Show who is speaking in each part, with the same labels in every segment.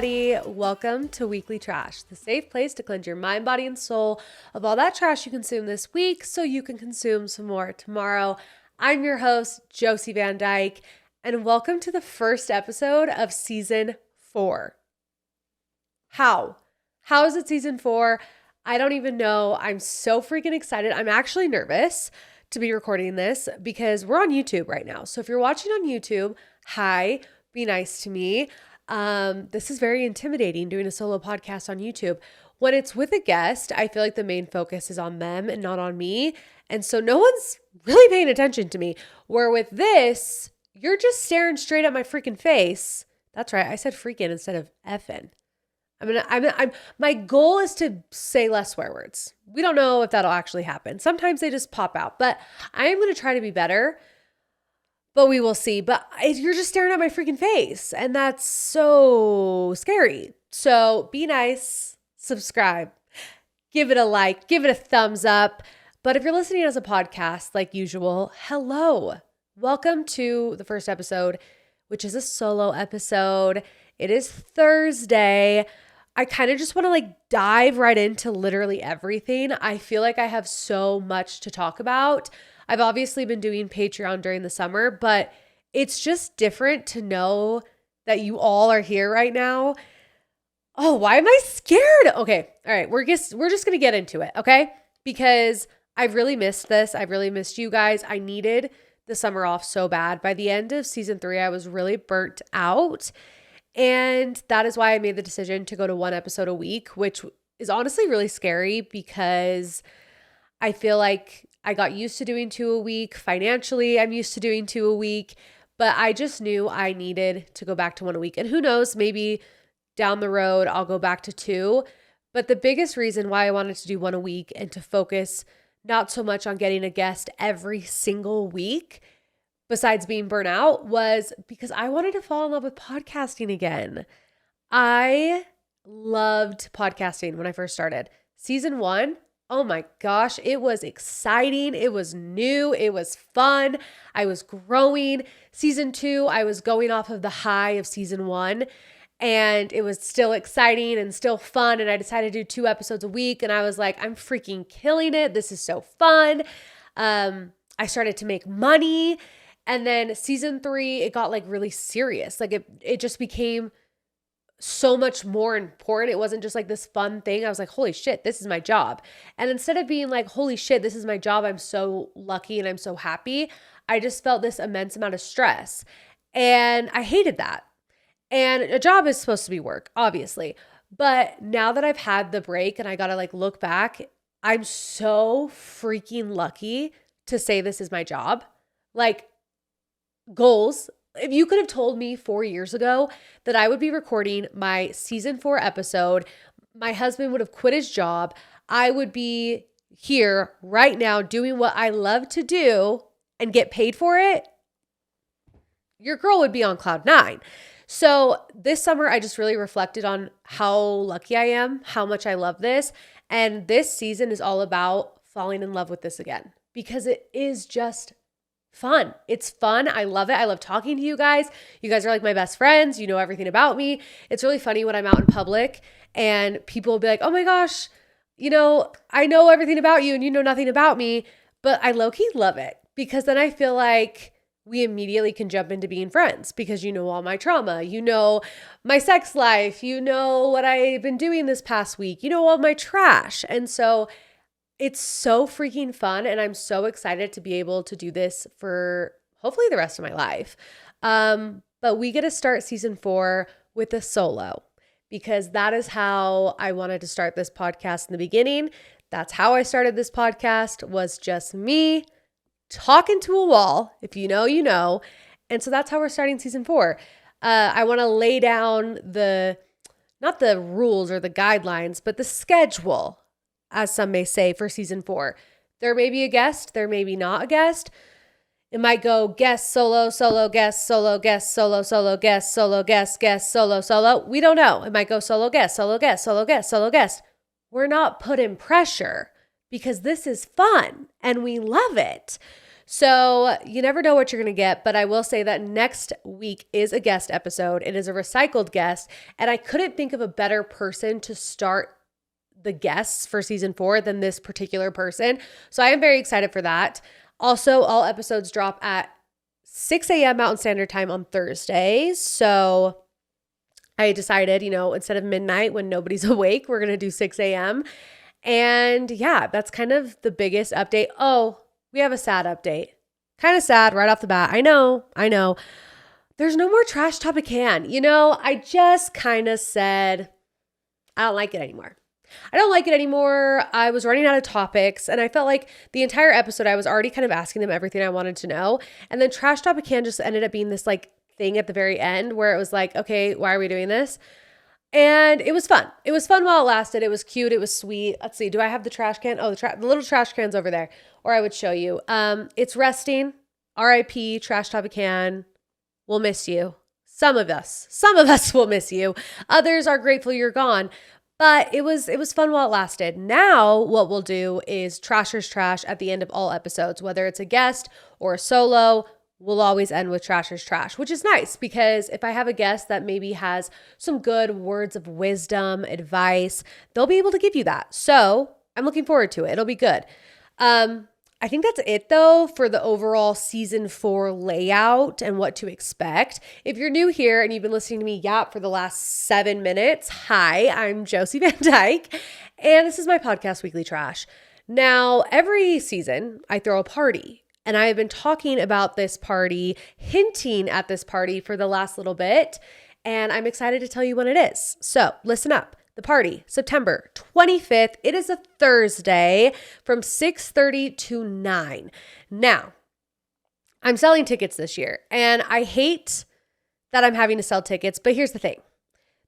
Speaker 1: everybody. Welcome to Weekly Trash, the safe place to cleanse your mind, body, and soul of all that trash you consume this week so you can consume some more tomorrow. I'm your host, Josie Van Dyke, and welcome to the first episode of Season 4. How is it Season 4? I don't even know. I'm so freaking excited. I'm actually nervous to be recording this because we're on YouTube right now. So if you're watching on YouTube, hi, be nice to me. This is very intimidating doing a solo podcast on YouTube. When it's with a guest, I feel like the main focus is on them and not on me. And so no one's really paying attention to me. Where with this, you're just staring straight at my freaking face. That's right. I said freaking instead of effing. My goal is to say less swear words. We don't know if that'll actually happen. Sometimes they just pop out, but I am going to try to be better. But we will see. But you're just staring at my freaking face. And that's so scary. So be nice, subscribe, give it a like, give it a thumbs up. But if you're listening as a podcast like usual, hello. Welcome to the first episode, which is a solo episode. It is Thursday. I kind of just want to dive right into literally everything. I feel like I have so much to talk about. I've obviously been doing Patreon during the summer, but it's just different to know that you all are here right now. Oh, why am I scared? Okay. All right. We're just going to get into it. Okay. Because I've really missed this. I've really missed you guys. I needed the summer off so bad. By the end of season 3, I was really burnt out. And that is why I made the decision to go to 1 episode a week, which is honestly really scary because I feel like I got used to doing 2 a week. Financially, I'm used to doing 2 a week, but I just knew I needed to go back to 1 a week. And who knows, maybe down the road, I'll go back to 2. But the biggest reason why I wanted to do 1 a week and to focus not so much on getting a guest every single week, besides being burnt out, was because I wanted to fall in love with podcasting again. I loved podcasting when I first started. Season 1, oh my gosh, it was exciting. It was new. It was fun. I was growing. Season 2, I was going off of the high of season 1, and it was still exciting and still fun. And I decided to do 2 episodes a week, and I was like, I'm freaking killing it. This is so fun. I started to make money. And then season 3, it got really serious. It just became so much more important. It wasn't just this fun thing. I was like, holy shit, this is my job. And instead of being like, holy shit, this is my job, I'm so lucky and I'm so happy, I just felt this immense amount of stress. And I hated that. And a job is supposed to be work, obviously. But now that I've had the break and I got to look back, I'm so freaking lucky to say this is my job. Goals. If you could have told me 4 years ago that I would be recording my season 4 episode, my husband would have quit his job, I would be here right now doing what I love to do and get paid for it, your girl would be on cloud 9. So this summer, I just really reflected on how lucky I am, how much I love this. And this season is all about falling in love with this again because it is just fun. It's fun. I love it. I love talking to you guys. You guys are my best friends. You know everything about me. It's really funny when I'm out in public and people will be like, oh my gosh, I know everything about you and you know nothing about me. But I low-key love it because then I feel like we immediately can jump into being friends because you know all my trauma, you know my sex life, you know what I've been doing this past week, you know all my trash. And so it's so freaking fun, and I'm so excited to be able to do this for hopefully the rest of my life. But we get to start season 4 with a solo because that is how I wanted to start this podcast in the beginning. That's how I started this podcast, was just me talking to a wall. If you know, you know. And so that's how we're starting season 4. I want to lay down not the rules or the guidelines, but the schedule, as some may say, for season 4. There may be a guest, there may be not a guest. It might go guest, solo, solo, guest, solo, guest, solo, solo, guest, solo, guest, guest, solo, solo. We don't know. It might go solo, guest, solo, guest, solo, guest, solo, guest. We're not putting pressure because this is fun and we love it. So you never know what you're going to get, but I will say that next week is a guest episode. It is a recycled guest, and I couldn't think of a better person to start the guests for season 4 than this particular person. So I am very excited for that. Also, all episodes drop at 6 a.m. Mountain Standard Time on Thursdays. So I decided, instead of midnight when nobody's awake, we're going to do 6 a.m. And yeah, that's kind of the biggest update. Oh, we have a sad update. Kind of sad right off the bat. I know. There's no more Trash Topic Can. I just kind of said, I don't like it anymore. I was running out of topics, and I felt like the entire episode, I was already kind of asking them everything I wanted to know. And then Trash Topic Can just ended up being this like thing at the very end where it was like, okay, why are we doing this? And it was fun. It was fun while it lasted. It was cute. It was sweet. Let's see. Do I have the trash can? Oh, the little trash can's over there. Or I would show you. It's resting. R.I.P. Trash Topic Can. We'll miss you. Some of us will miss you. Others are grateful you're gone. But it was fun while it lasted. Now what we'll do is Trasher's Trash at the end of all episodes, whether it's a guest or a solo. We'll always end with Trasher's Trash, which is nice because if I have a guest that maybe has some good words of wisdom, advice, they'll be able to give you that. So I'm looking forward to it. It'll be good. I think that's it though for the overall season 4 layout and what to expect. If you're new here and you've been listening to me yap for the last 7 minutes, hi, I'm Josie Van Dyke, and this is my podcast, Weekly Trash. Now, every season I throw a party, and I have been talking about this party, hinting at this party for the last little bit, and I'm excited to tell you when it is. So listen up. The party, September 25th. It is a Thursday from 6:30 to 9. Now, I'm selling tickets this year, and I hate that I'm having to sell tickets, but here's the thing.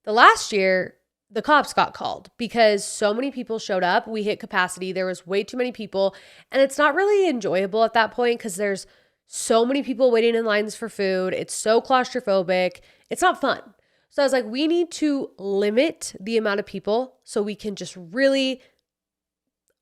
Speaker 1: The last year, the cops got called because so many people showed up. We hit capacity. There was way too many people, and it's not really enjoyable at that point because there's so many people waiting in lines for food. It's so claustrophobic. It's not fun. So I was like, we need to limit the amount of people so we can just really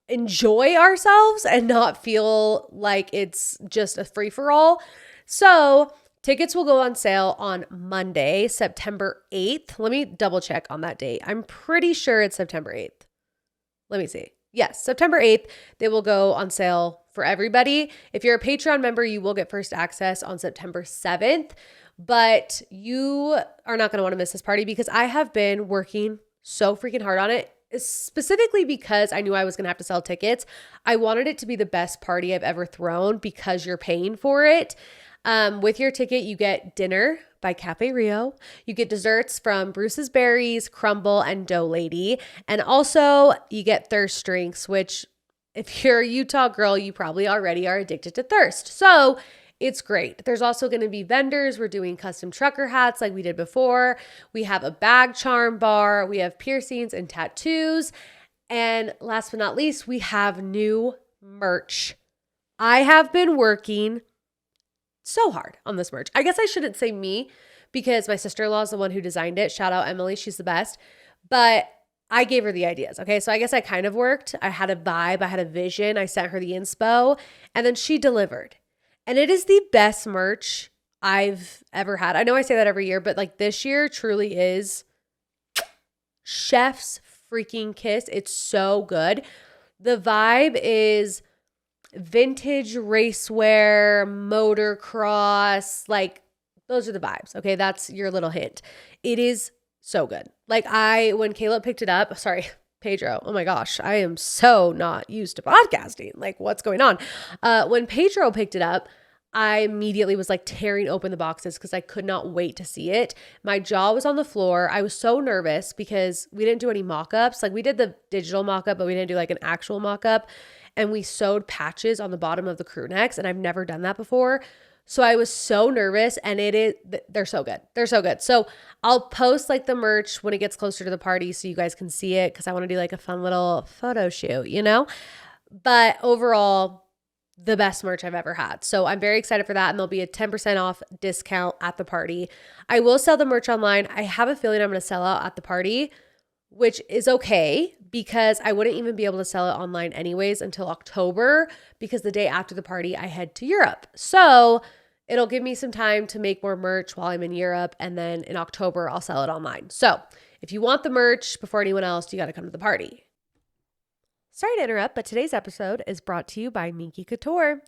Speaker 1: enjoy ourselves and not feel like it's just a free-for-all. So tickets will go on sale on Monday, September 8th. Let me double check on that date. I'm pretty sure it's September 8th. Let me see. Yes, September 8th. They will go on sale for everybody. If you're a Patreon member, you will get first access on September 7th. But you are not going to want to miss this party because I have been working so freaking hard on it, specifically because I knew I was going to have to sell tickets. I wanted it to be the best party I've ever thrown because you're paying for it. With your ticket, you get dinner by Cafe Rio. You get desserts from Bruce's Berries, Crumble, and Dough Lady. And also you get thirst drinks, which if you're a Utah girl, you probably already are addicted to thirst. So it's great. There's also going to be vendors. We're doing custom trucker hats like we did before. We have a bag charm bar. We have piercings and tattoos. And last but not least, we have new merch. I have been working so hard on this merch. I guess I shouldn't say me because my sister-in-law is the one who designed it. Shout out Emily. She's the best. But I gave her the ideas. Okay. So I guess I kind of worked. I had a vibe. I had a vision. I sent her the inspo and then she delivered. And it is the best merch I've ever had. I know I say that every year, but like this year truly is chef's freaking kiss. It's so good. The vibe is vintage racewear, motocross, like those are the vibes. Okay. That's your little hint. It is so good. Like when Caleb picked it up, sorry, Pedro, oh my gosh, I am so not used to podcasting. Like what's going on? When Pedro picked it up, I immediately was like tearing open the boxes because I could not wait to see it. My jaw was on the floor. I was so nervous because we didn't do any mock-ups. Like we did the digital mock-up, but we didn't do like an actual mock-up. And we sewed patches on the bottom of the crew necks. And I've never done that before. So I was so nervous and they're so good. They're so good. So I'll post like the merch when it gets closer to the party so you guys can see it because I want to do like a fun little photo shoot, But overall, the best merch I've ever had. So I'm very excited for that. And there'll be a 10% off discount at the party. I will sell the merch online. I have a feeling I'm going to sell out at the party. which is okay because I wouldn't even be able to sell it online anyways until October, because the day after the party, I head to Europe. So it'll give me some time to make more merch while I'm in Europe. And then in October, I'll sell it online. So if you want the merch before anyone else, you got to come to the party. Sorry to interrupt, but today's episode is brought to you by Minky Couture.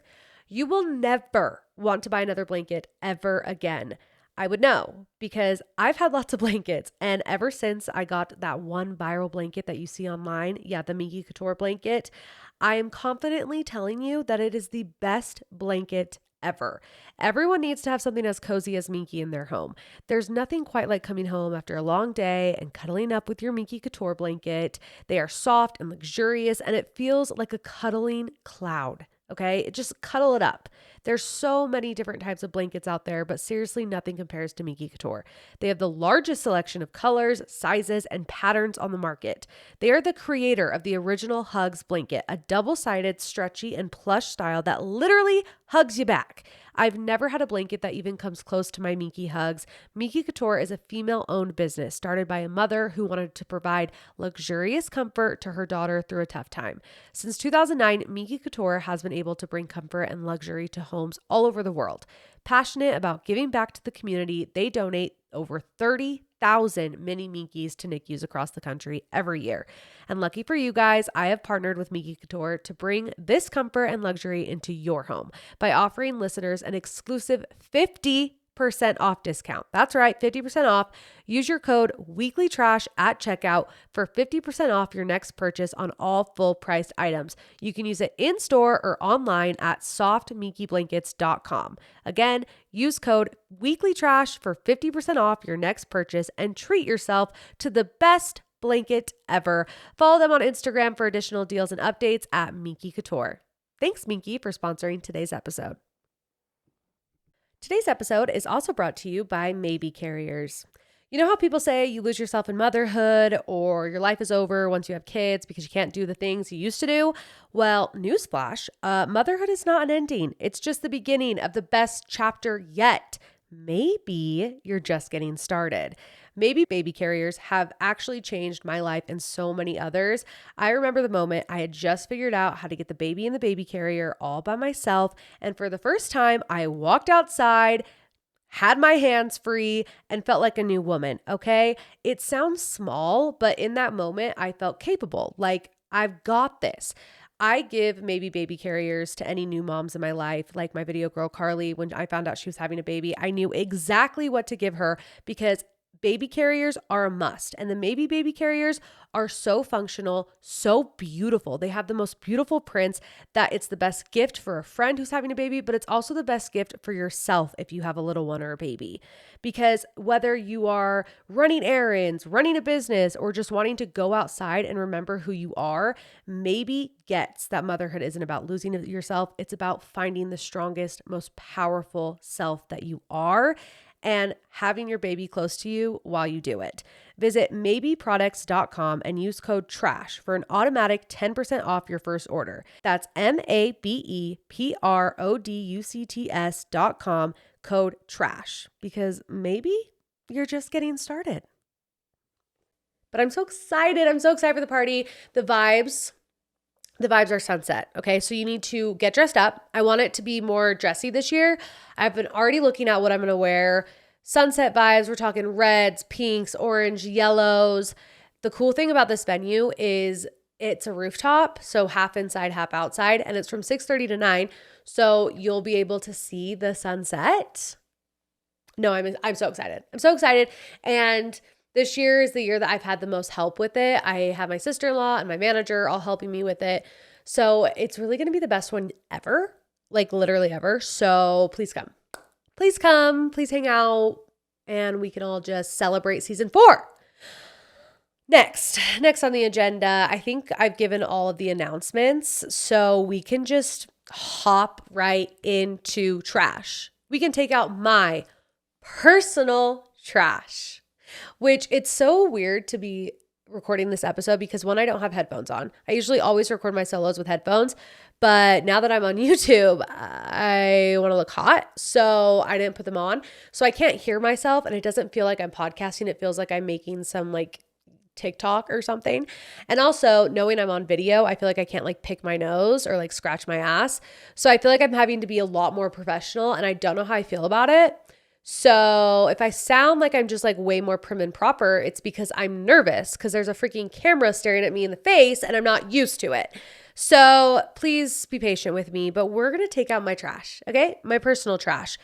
Speaker 1: You will never want to buy another blanket ever again. I would know because I've had lots of blankets, and ever since I got that one viral blanket that you see online, the Minky Couture blanket, I am confidently telling you that it is the best blanket ever. Everyone needs to have something as cozy as Minky in their home. There's nothing quite like coming home after a long day and cuddling up with your Minky Couture blanket. They are soft and luxurious, and it feels like a cuddling cloud. Okay, just cuddle it up. There's so many different types of blankets out there, but seriously, nothing compares to Minky Couture. They have the largest selection of colors, sizes, and patterns on the market. They are the creator of the original Hugs blanket, a double-sided, stretchy, and plush style that literally hugs you back. I've never had a blanket that even comes close to my Minky Hugs. Minky Couture is a female-owned business started by a mother who wanted to provide luxurious comfort to her daughter through a tough time. Since 2009, Minky Couture has been able to bring comfort and luxury to homes all over the world. Passionate about giving back to the community, they donate over 30,000 mini Minkies to NICUs across the country every year. And lucky for you guys, I have partnered with Minky Couture to bring this comfort and luxury into your home by offering listeners an exclusive 50% off discount. That's right, 50% off. Use your code weeklytrash at checkout for 50% off your next purchase on all full priced items. You can use it in store or online at softminkyblankets.com. Again, use code weeklytrash for 50% off your next purchase and treat yourself to the best blanket ever. Follow them on Instagram for additional deals and updates at Minky Couture. Thanks, Minky, for sponsoring today's episode. Today's episode is also brought to you by Maybe Carriers. You know how people say you lose yourself in motherhood or your life is over once you have kids because you can't do the things you used to do? Well, newsflash, motherhood is not an ending. It's just the beginning of the best chapter yet. Maybe you're just getting started. Maybe baby carriers have actually changed my life and so many others. I remember the moment I had just figured out how to get the baby in the baby carrier all by myself. And for the first time, I walked outside, had my hands free, and felt like a new woman. Okay. It sounds small, but in that moment, I felt capable. Like, I've got this. I give maybe baby carriers to any new moms in my life, like my video girl, Carly. When I found out she was having a baby, I knew exactly what to give her because baby carriers are a must. And the Maybe baby carriers are so functional, so beautiful. They have the most beautiful prints that it's the best gift for a friend who's having a baby, but it's also the best gift for yourself if you have a little one or a baby. Because whether you are running errands, running a business, or just wanting to go outside and remember who you are, Maybe gets that motherhood isn't about losing yourself. It's about finding the strongest, most powerful self that you are and having your baby close to you while you do it. Visit maybeproducts.com and use code TRASH for an automatic 10% off your first order. That's maybeproducts.com, code TRASH, because maybe you're just getting started. But I'm so excited. I'm so excited for the party. The vibes are sunset. Okay. So you need to get dressed up. I want it to be more dressy this year. I've been already looking at what I'm going to wear. Sunset vibes. We're talking reds, pinks, orange, yellows. The cool thing about this venue is it's a rooftop. So half inside, half outside. And it's from 6:30 to 9. So you'll be able to see the sunset. No, I'm so excited. I'm so excited. And this year is the year that I've had the most help with it. I have my sister-in-law and my manager all helping me with it. So it's really going to be the best one ever, like literally ever. So please come. Please come. Please hang out. And we can all just celebrate season 4. Next on the agenda, I think I've given all of the announcements. So we can just hop right into trash. We can take out my personal trash. Which it's so weird to be recording this episode because one, I don't have headphones on. I usually always record my solos with headphones, but now that I'm on YouTube, I want to look hot. So I didn't put them on. So I can't hear myself and it doesn't feel like I'm podcasting. It feels like I'm making some like TikTok or something. And also knowing I'm on video, I feel like I can't like pick my nose or like scratch my ass. So I feel like I'm having to be a lot more professional and I don't know how I feel about it. So if I sound like I'm just like way more prim and proper, it's because I'm nervous because there's a freaking camera staring at me in the face and I'm not used to it. So please be patient with me, but we're going to take out my trash, okay? My personal trash.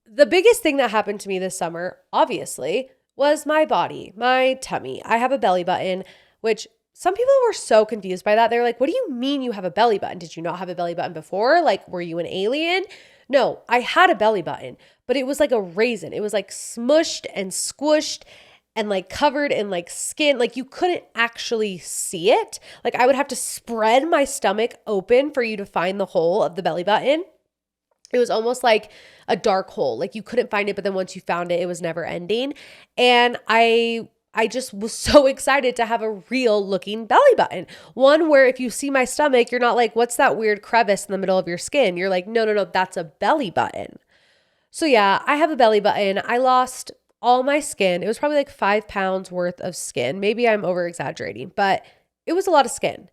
Speaker 1: The biggest thing that happened to me this summer, obviously, was my body, my tummy. I have a belly button, which some people were so confused by that. They're like, what do you mean you have a belly button? Did you not have a belly button before? Like, were you an alien? No, I had a belly button, but it was like a raisin. It was like smushed and squished and like covered in like skin. Like you couldn't actually see it. Like I would have to spread my stomach open for you to find the hole of the belly button. It was almost like a dark hole. Like you couldn't find it, but then once you found it, it was never ending. And I just was so excited to have a real looking belly button. One where if you see my stomach, you're not like, what's that weird crevice in the middle of your skin? You're like, no, that's a belly button. So yeah, I have a belly button. I lost all my skin. It was probably like 5 pounds worth of skin. Maybe I'm over exaggerating, but it was a lot of skin.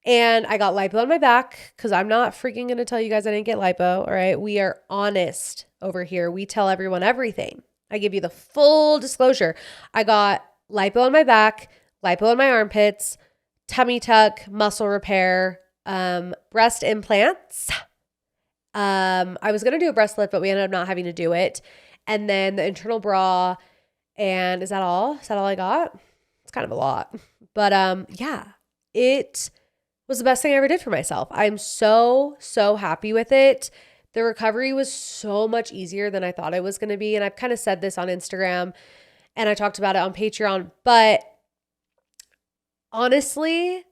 Speaker 1: And I got lipo on my back because I'm not freaking going to tell you guys I didn't get lipo. All right. We are honest over here. We tell everyone everything. I give you the full disclosure. I got lipo on my back, lipo on my armpits, tummy tuck, muscle repair, breast implants. I was going to do a breast lift, but we ended up not having to do it. And then the internal bra. And is that all? Is that all I got? It's kind of a lot. But yeah, it was the best thing I ever did for myself. I'm so happy with it. The recovery was so much easier than I thought it was going to be. And I've kind of said this on Instagram and I talked about it on Patreon, but honestly,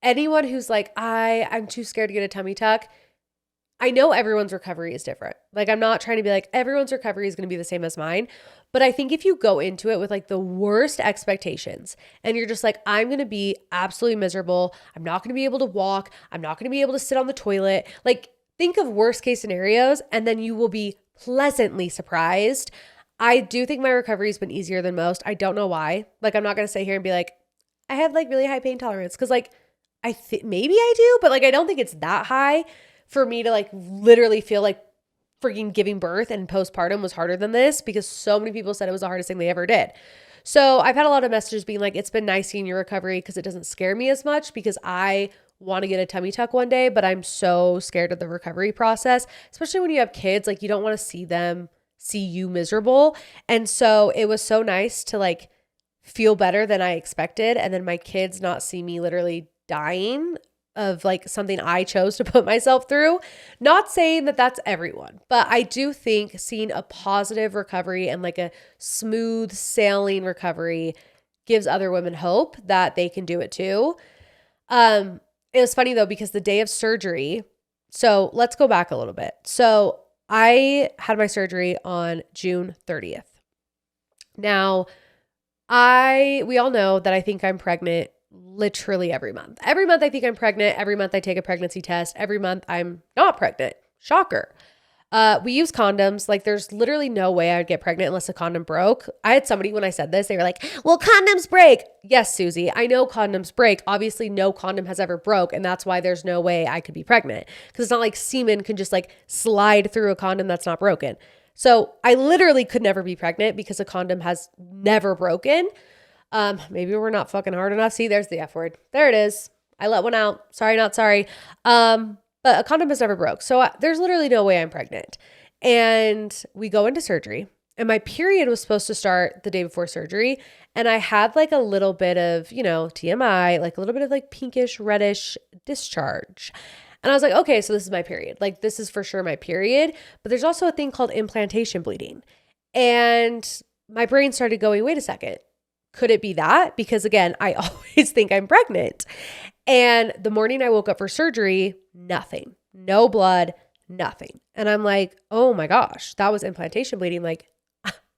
Speaker 1: anyone who's like, I'm too scared to get a tummy tuck, I know everyone's recovery is different. Like, I'm not trying to be like, everyone's recovery is going to be the same as mine. But I think if you go into it with like the worst expectations and you're just like, I'm going to be absolutely miserable. I'm not going to be able to walk. I'm not going to be able to sit on the toilet. Like, think of worst case scenarios and then you will be pleasantly surprised. I do think my recovery has been easier than most. I don't know why. Like, I'm not going to sit here and be like, I have like really high pain tolerance. Cause like, maybe I do, but like, I don't think it's that high for me to like literally feel like freaking giving birth and postpartum was harder than this because so many people said it was the hardest thing they ever did. So I've had a lot of messages being like, it's been nice seeing your recovery because it doesn't scare me as much because I want to get a tummy tuck one day, but I'm so scared of the recovery process, especially when you have kids. Like, you don't want to see you miserable. And so it was so nice to like feel better than I expected. And then my kids not see me literally dying of like something I chose to put myself through. Not saying that that's everyone, but I do think seeing a positive recovery and like a smooth sailing recovery gives other women hope that they can do it too. It was funny though, because the day of surgery, so let's go back a little bit. So I had my surgery on June 30th. Now, we all know that I think I'm pregnant literally every month. Every month I think I'm pregnant. Every month I take a pregnancy test. Every month I'm not pregnant. Shocker. We use condoms. Like, there's literally no way I'd get pregnant unless a condom broke. I had somebody, when I said this, they were like, well, condoms break. Yes, Susie, I know condoms break. Obviously no condom has ever broke. And that's why there's no way I could be pregnant. Because it's not like semen can just like slide through a condom that's not broken. So I literally could never be pregnant because a condom has never broken. Maybe we're not fucking hard enough. See, there's the F word. There it is. I let one out. Sorry, not sorry. But a condom has never broke. So there's literally no way I'm pregnant. And we go into surgery and my period was supposed to start the day before surgery. And I had like a little bit of, TMI, like a little bit of like pinkish, reddish discharge. And I was like, okay, so this is my period. Like, this is for sure my period. But there's also a thing called implantation bleeding. And my brain started going, wait a second. Could it be that? Because again, I always think I'm pregnant. And the morning I woke up for surgery, nothing, no blood, nothing. And I'm like, oh my gosh, that was implantation bleeding. Like,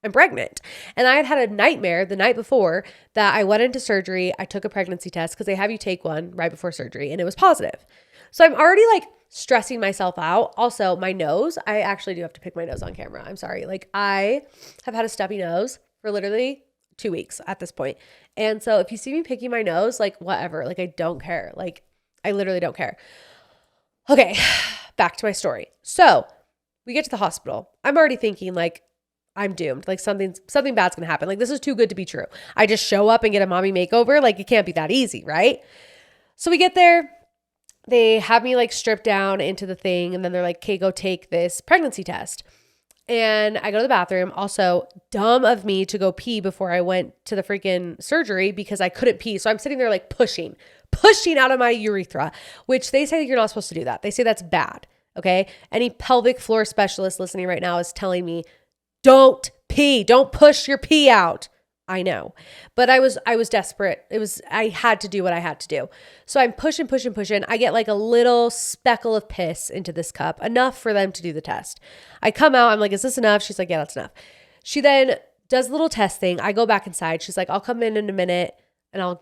Speaker 1: I'm pregnant. And I had a nightmare the night before that I went into surgery. I took a pregnancy test because they have you take one right before surgery and it was positive. So I'm already like stressing myself out. Also, my nose, I actually do have to pick my nose on camera. I'm sorry. Like, I have had a stuffy nose for literally 2 weeks at this point. And so if you see me picking my nose, like whatever, like I don't care. Like I literally don't care. Okay, back to my story. So we get to the hospital. I'm already thinking like I'm doomed. Like something bad's gonna happen. Like this is too good to be true. I just show up and get a mommy makeover. Like it can't be that easy, right? So we get there. They have me like stripped down into the thing. And then they're like, okay, go take this pregnancy test. And I go to the bathroom. Also, dumb of me to go pee before I went to the freaking surgery because I couldn't pee. So I'm sitting there like pushing out of my urethra, which they say you're not supposed to do that. They say that's bad. Okay. Any pelvic floor specialist listening right now is telling me, don't pee, don't push your pee out. I know, but I was desperate. I had to do what I had to do. So I'm pushing. I get like a little speckle of piss into this cup, enough for them to do the test. I come out. I'm like, is this enough? She's like, yeah, that's enough. She then does the little test thing. I go back inside. She's like, I'll come in a minute and I'll,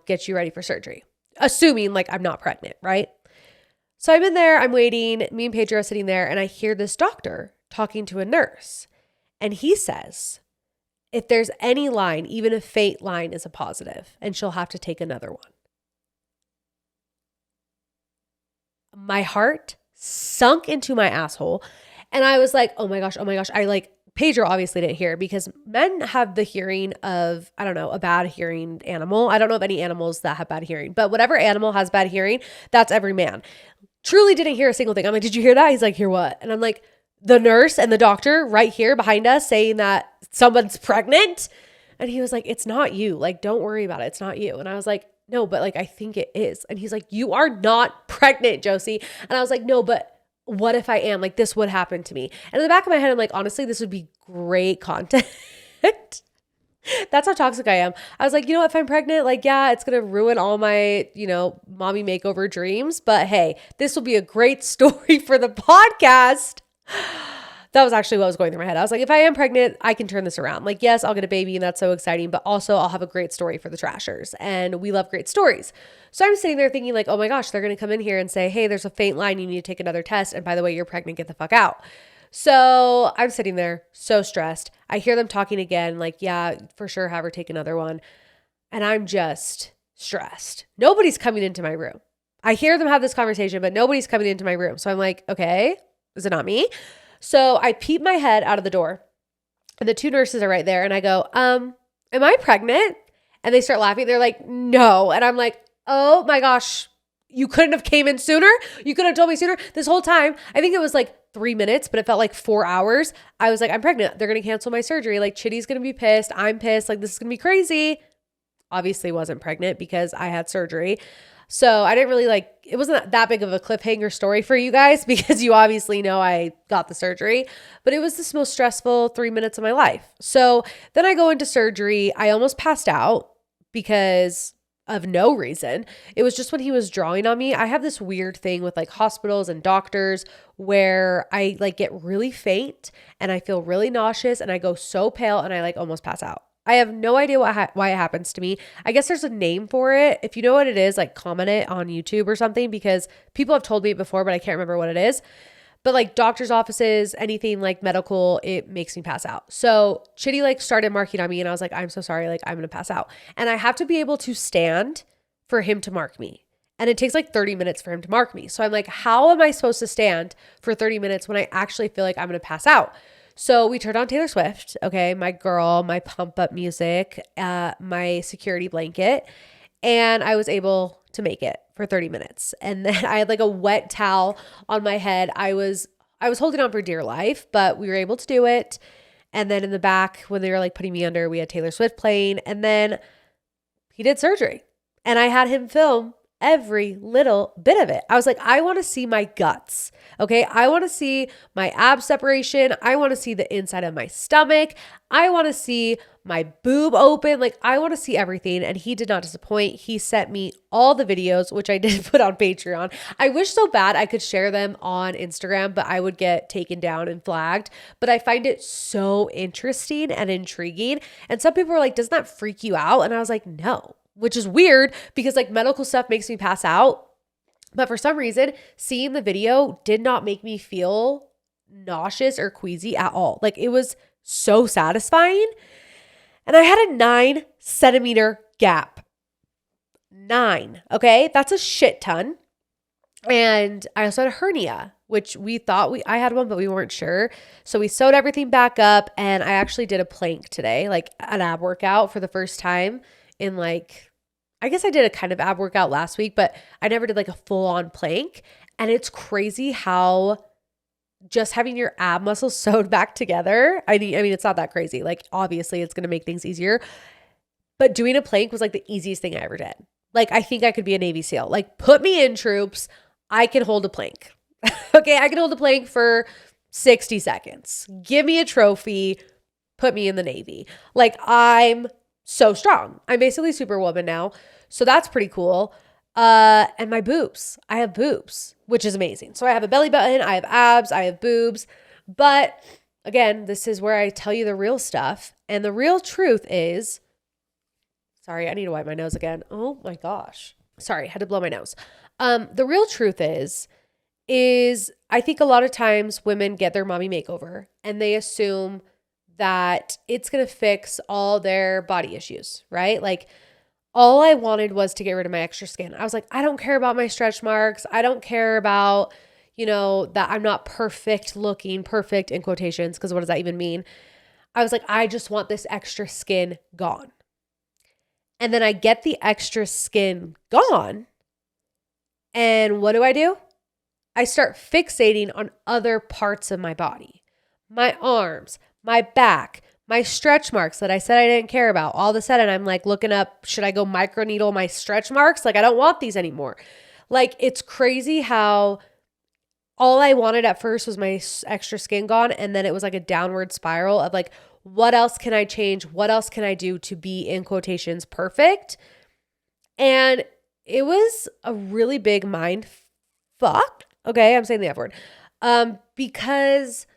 Speaker 1: get you ready for surgery. Assuming like I'm not pregnant, right? So I'm in there, I'm waiting. Me and Pedro are sitting there and I hear this doctor talking to a nurse. And he says, if there's any line, even a faint line is a positive, and she'll have to take another one. My heart sunk into my asshole. And I was like, oh my gosh. I like, Pedro obviously didn't hear because men have the hearing of, I don't know, a bad hearing animal. I don't know of any animals that have bad hearing, but whatever animal has bad hearing, that's every man. Truly didn't hear a single thing. I'm like, did you hear that? He's like, hear what? And I'm like, the nurse and the doctor right here behind us saying that someone's pregnant. And he was like, it's not you. Like, don't worry about it. It's not you. And I was like, no, but like, I think it is. And he's like, you are not pregnant, Josie. And I was like, no, but what if I am? Like, this would happen to me. And in the back of my head, I'm like, honestly, this would be great content. That's how toxic I am. I was like, if I'm pregnant, like, yeah, it's going to ruin all my, mommy makeover dreams. But hey, this will be a great story for the podcast. That was actually what was going through my head. I was like, if I am pregnant, I can turn this around. Like, yes, I'll get a baby and that's so exciting, but also I'll have a great story for the trashers. And we love great stories. So I'm sitting there thinking like, oh my gosh, they're going to come in here and say, hey, there's a faint line. You need to take another test. And by the way, you're pregnant, get the fuck out. So I'm sitting there so stressed. I hear them talking again, like, yeah, for sure, have her take another one. And I'm just stressed. Nobody's coming into my room. I hear them have this conversation, but nobody's coming into my room. So I'm like, okay, is it not me? So I peep my head out of the door and the two nurses are right there. And I go, am I pregnant? And they start laughing. They're like, no. And I'm like, oh my gosh, you couldn't have came in sooner. You could have told me sooner. This whole time, I think it was like 3 minutes, but it felt like 4 hours. I was like, I'm pregnant. They're going to cancel my surgery. Like Chitty's going to be pissed. I'm pissed. Like this is going to be crazy. Obviously wasn't pregnant because I had surgery. So I didn't really it wasn't that big of a cliffhanger story for you guys because you obviously know I got the surgery, but it was the most stressful 3 minutes of my life. So then I go into surgery. I almost passed out because of no reason. It was just when he was drawing on me. I have this weird thing with like hospitals and doctors where I like get really faint and I feel really nauseous and I go so pale and I like almost pass out. I have no idea why it happens to me. I guess there's a name for it. If you know what it is, like comment it on YouTube or something because people have told me it before, but I can't remember what it is. But like doctor's offices, anything like medical, it makes me pass out. So Chitty like started marking on me and I was like, I'm so sorry. Like I'm going to pass out. And I have to be able to stand for him to mark me. And it takes like 30 minutes for him to mark me. So I'm like, how am I supposed to stand for 30 minutes when I actually feel like I'm going to pass out? So we turned on Taylor Swift, okay, my girl, my pump up music, my security blanket, and I was able to make it for 30 minutes. And then I had like a wet towel on my head. I was holding on for dear life, but we were able to do it. And then in the back, when they were like putting me under, we had Taylor Swift playing, and then he did surgery. And I had him film every little bit of it. I was like, I want to see my guts. Okay. I want to see my ab separation. I want to see the inside of my stomach. I want to see my boob open. Like I want to see everything. And he did not disappoint. He sent me all the videos, which I did put on Patreon. I wish so bad I could share them on Instagram, but I would get taken down and flagged. But I find it so interesting and intriguing. And some people were like, doesn't that freak you out? And I was like, no. Which is weird because like medical stuff makes me pass out. But for some reason, seeing the video did not make me feel nauseous or queasy at all. Like it was so satisfying. And I had a 9 centimeter gap. 9. Okay. That's a shit ton. And I also had a hernia, which we thought I had one, but we weren't sure. So we sewed everything back up, and I actually did a plank today, like an ab workout for the first time in I guess I did a kind of ab workout last week, but I never did like a full on plank. And it's crazy how just having your ab muscles sewed back together. I mean, it's not that crazy. Like obviously it's going to make things easier, but doing a plank was like the easiest thing I ever did. Like I think I could be a Navy SEAL. Like put me in troops. I can hold a plank. Okay. I can hold a plank for 60 seconds. Give me a trophy. Put me in the Navy. Like I'm so strong. I'm basically Superwoman now. So that's pretty cool. And my boobs. I have boobs, which is amazing. So I have a belly button. I have abs. I have boobs. But again, this is where I tell you the real stuff. And the real truth is, sorry, I need to wipe my nose again. Oh my gosh. Sorry, had to blow my nose. The real truth is I think a lot of times women get their mommy makeover and they assume that it's going to fix all their body issues, right? Like all I wanted was to get rid of my extra skin. I was like, I don't care about my stretch marks. I don't care about, that I'm not perfect looking, perfect in quotations, because what does that even mean? I was like, I just want this extra skin gone. And then I get the extra skin gone. And what do? I start fixating on other parts of my body, my arms, my back, my stretch marks that I said I didn't care about. All of a sudden, I'm like looking up, should I go microneedle my stretch marks? Like, I don't want these anymore. Like, it's crazy how all I wanted at first was my extra skin gone. And then it was like a downward spiral of like, what else can I change? What else can I do to be, in quotations, perfect? And it was a really big mind fuck. Okay, I'm saying the F word. Because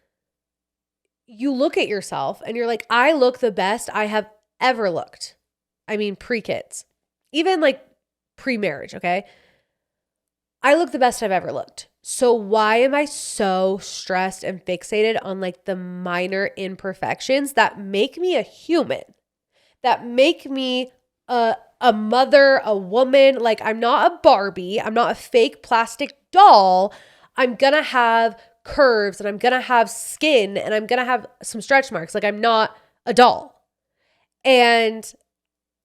Speaker 1: you look at yourself and you're like, I look the best I have ever looked. I mean, pre-kids, even like pre-marriage, okay? I look the best I've ever looked. So why am I so stressed and fixated on like the minor imperfections that make me a human, that make me a mother, a woman? Like I'm not a Barbie. I'm not a fake plastic doll. I'm going to have curves and I'm going to have skin and I'm going to have some stretch marks. Like I'm not a doll. And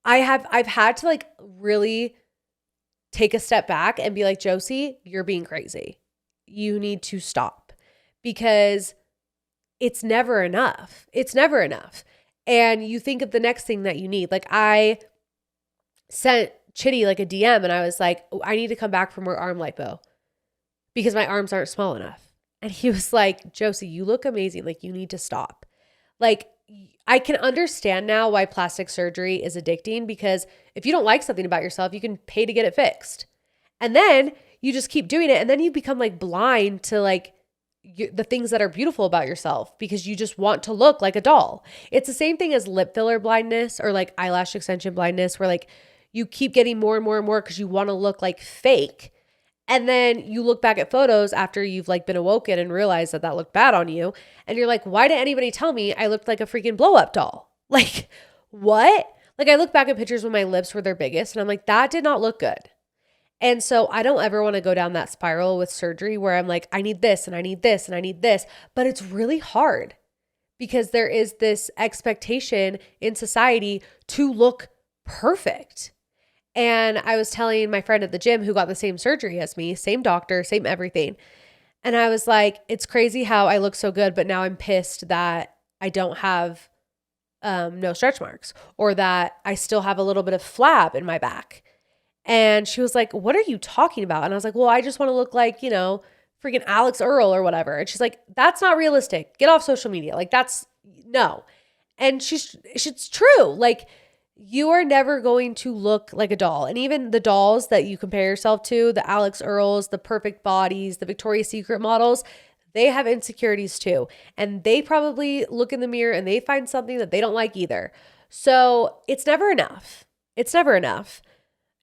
Speaker 1: I've had to like really take a step back and be like, Josie, you're being crazy. You need to stop, because it's never enough. It's never enough. And you think of the next thing that you need. Like I sent Chitty like a DM and I was like, oh, I need to come back from her arm lipo because my arms aren't small enough. And he was like, Josie, you look amazing. Like you need to stop. Like I can understand now why plastic surgery is addicting, because if you don't like something about yourself, you can pay to get it fixed. And then you just keep doing it. And then you become like blind to like the things that are beautiful about yourself because you just want to look like a doll. It's the same thing as lip filler blindness or like eyelash extension blindness, where like you keep getting more and more and more because you want to look like fake. And then you look back at photos after you've like been awoken and realized that that looked bad on you. And you're like, why didn't anybody tell me I looked like a freaking blow up doll? Like what? Like I look back at pictures when my lips were their biggest and I'm like, that did not look good. And so I don't ever want to go down that spiral with surgery where I'm like, I need this and I need this and I need this. But it's really hard because there is this expectation in society to look perfect. And I was telling my friend at the gym who got the same surgery as me, same doctor, same everything. And I was like, it's crazy how I look so good, but now I'm pissed that I don't have no stretch marks, or that I still have a little bit of flab in my back. And she was like, what are you talking about? And I was like, well, I just want to look like, freaking Alex Earl or whatever. And she's like, that's not realistic. Get off social media. Like that's no. And it's true. Like you are never going to look like a doll. And even the dolls that you compare yourself to, the Alex Earls, the perfect bodies, the Victoria's Secret models, they have insecurities too. And they probably look in the mirror and they find something that they don't like either. So it's never enough. It's never enough.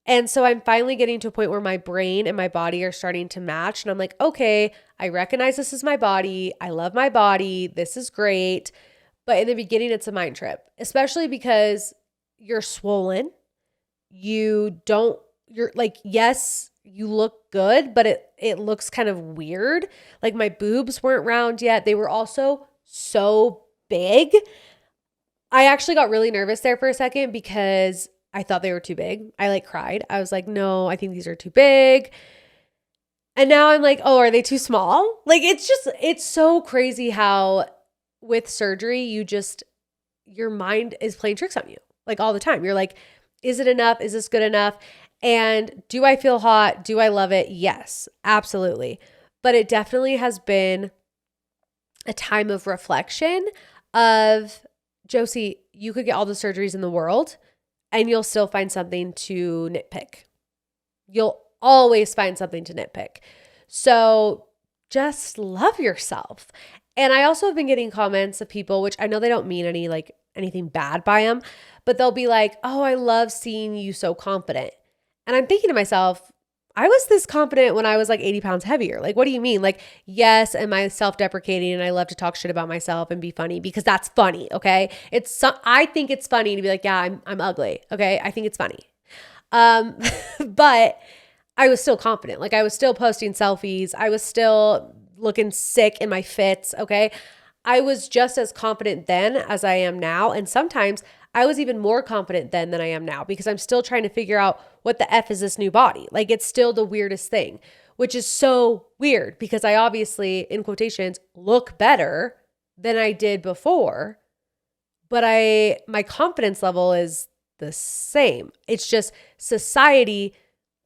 Speaker 1: And so I'm finally getting to a point where my brain and my body are starting to match. And I'm like, okay, I recognize this is my body. I love my body. This is great. But in the beginning, it's a mind trip, especially because you're swollen. You're like, yes, you look good, but it looks kind of weird. Like my boobs weren't round yet. They were also so big. I actually got really nervous there for a second because I thought they were too big. I like cried. I was like, no, I think these are too big. And now I'm like, oh, are they too small? Like, it's so crazy how with surgery, your mind is playing tricks on you like all the time. You're like, is it enough? Is this good enough? And do I feel hot? Do I love it? Yes, absolutely. But it definitely has been a time of reflection of, Josie, you could get all the surgeries in the world and you'll still find something to nitpick. You'll always find something to nitpick. So just love yourself. And I also have been getting comments of people, which I know they don't mean anything bad by them, but they'll be like, oh, I love seeing you so confident. And I'm thinking to myself, I was this confident when I was like 80 pounds heavier. Like, what do you mean? Like, yes, am I self-deprecating and I love to talk shit about myself and be funny because that's funny, okay? I think it's funny to be like, yeah, I'm ugly, okay? I think it's funny. But I was still confident. Like, I was still posting selfies. I was still looking sick in my fits, okay? I was just as confident then as I am now. And sometimes I was even more confident then than I am now because I'm still trying to figure out what the F is this new body. Like, it's still the weirdest thing, which is so weird because I obviously, in quotations, look better than I did before, but my confidence level is the same. It's just society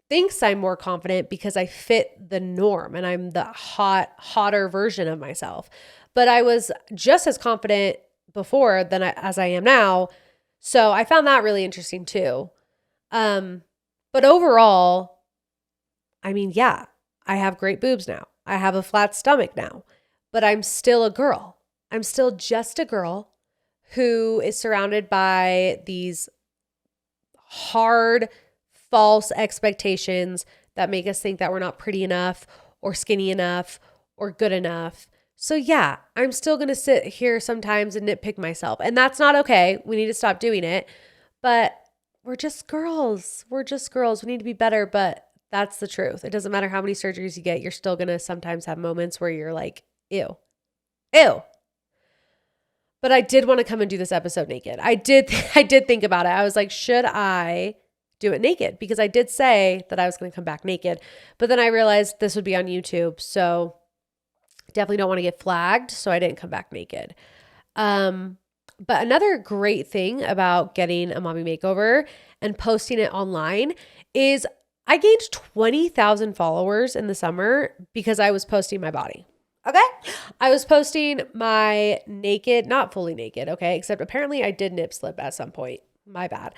Speaker 1: thinks I'm more confident because I fit the norm and I'm the hotter version of myself. But I was just as confident before as I am now. So I found that really interesting too. But overall, I mean, yeah, I have great boobs now. I have a flat stomach now, but I'm still a girl. I'm still just a girl who is surrounded by these hard, false expectations that make us think that we're not pretty enough or skinny enough or good enough. So yeah, I'm still going to sit here sometimes and nitpick myself. And that's not okay. We need to stop doing it. But we're just girls. We're just girls. We need to be better. But that's the truth. It doesn't matter how many surgeries you get. You're still going to sometimes have moments where you're like, ew, ew. But I did want to come and do this episode naked. I did think about it. I was like, should I do it naked? Because I did say that I was going to come back naked. But then I realized this would be on YouTube. So definitely don't want to get flagged. So I didn't come back naked. But another great thing about getting a mommy makeover and posting it online is I gained 20,000 followers in the summer because I was posting my body. Okay. I was posting my naked, not fully naked. Okay. Except apparently I did nip slip at some point. My bad.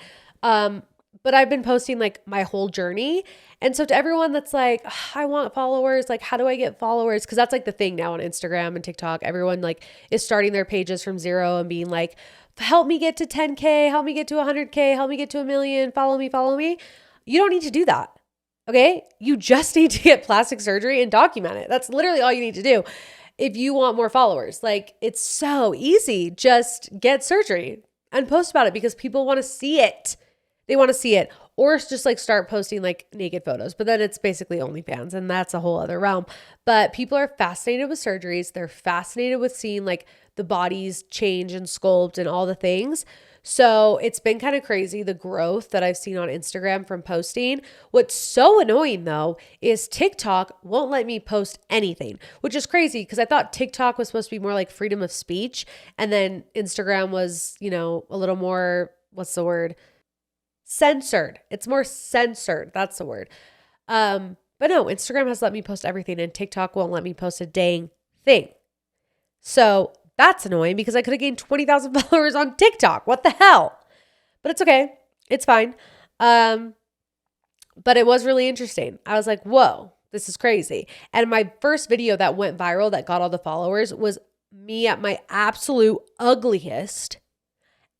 Speaker 1: But I've been posting like my whole journey. And so to everyone that's like, I want followers, like, how do I get followers? Cause that's like the thing now on Instagram and TikTok. Everyone like is starting their pages from zero and being like, help me get to 10K, help me get to 100K, help me get to 1 million, follow me, follow me. You don't need to do that. Okay. You just need to get plastic surgery and document it. That's literally all you need to do. If you want more followers, like it's so easy, just get surgery and post about it because people want to see it. They want to see it, or just like start posting like naked photos, but then it's basically OnlyFans and that's a whole other realm. But people are fascinated with surgeries. They're fascinated with seeing like the bodies change and sculpt and all the things. So it's been kind of crazy, the growth that I've seen on Instagram from posting. What's so annoying though is TikTok won't let me post anything, which is crazy because I thought TikTok was supposed to be more like freedom of speech. And then Instagram was, a little more, what's the word? Censored. It's more censored. That's the word. But no, Instagram has let me post everything and TikTok won't let me post a dang thing. So that's annoying because I could have gained 20,000 followers on TikTok. What the hell? But it's okay. It's fine. But it was really interesting. I was like, whoa, this is crazy. And my first video that went viral that got all the followers was me at my absolute ugliest.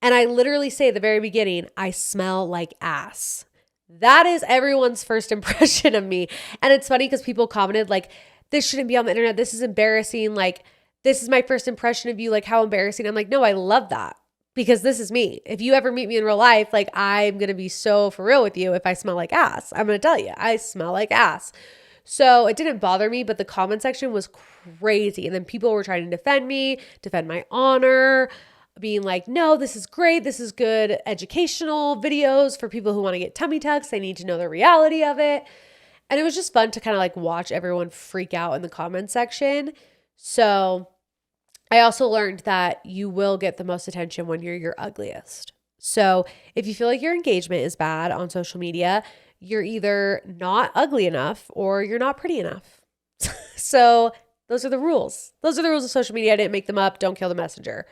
Speaker 1: And I literally say at the very beginning, I smell like ass. That is everyone's first impression of me. And it's funny because people commented like, this shouldn't be on the internet. This is embarrassing. Like, this is my first impression of you, like how embarrassing. I'm like, no, I love that because this is me. If you ever meet me in real life, like I'm going to be so for real with you. If I smell like ass, I'm going to tell you, I smell like ass. So it didn't bother me, but the comment section was crazy. And then people were trying to defend me, defend my honor, being like, no, this is great. This is good educational videos for people who want to get tummy tucks. They need to know the reality of it. And it was just fun to kind of like watch everyone freak out in the comment section. So I also learned that you will get the most attention when you're your ugliest. So if you feel like your engagement is bad on social media, you're either not ugly enough or you're not pretty enough. So those are the rules. Those are the rules of social media. I didn't make them up. Don't kill the messenger.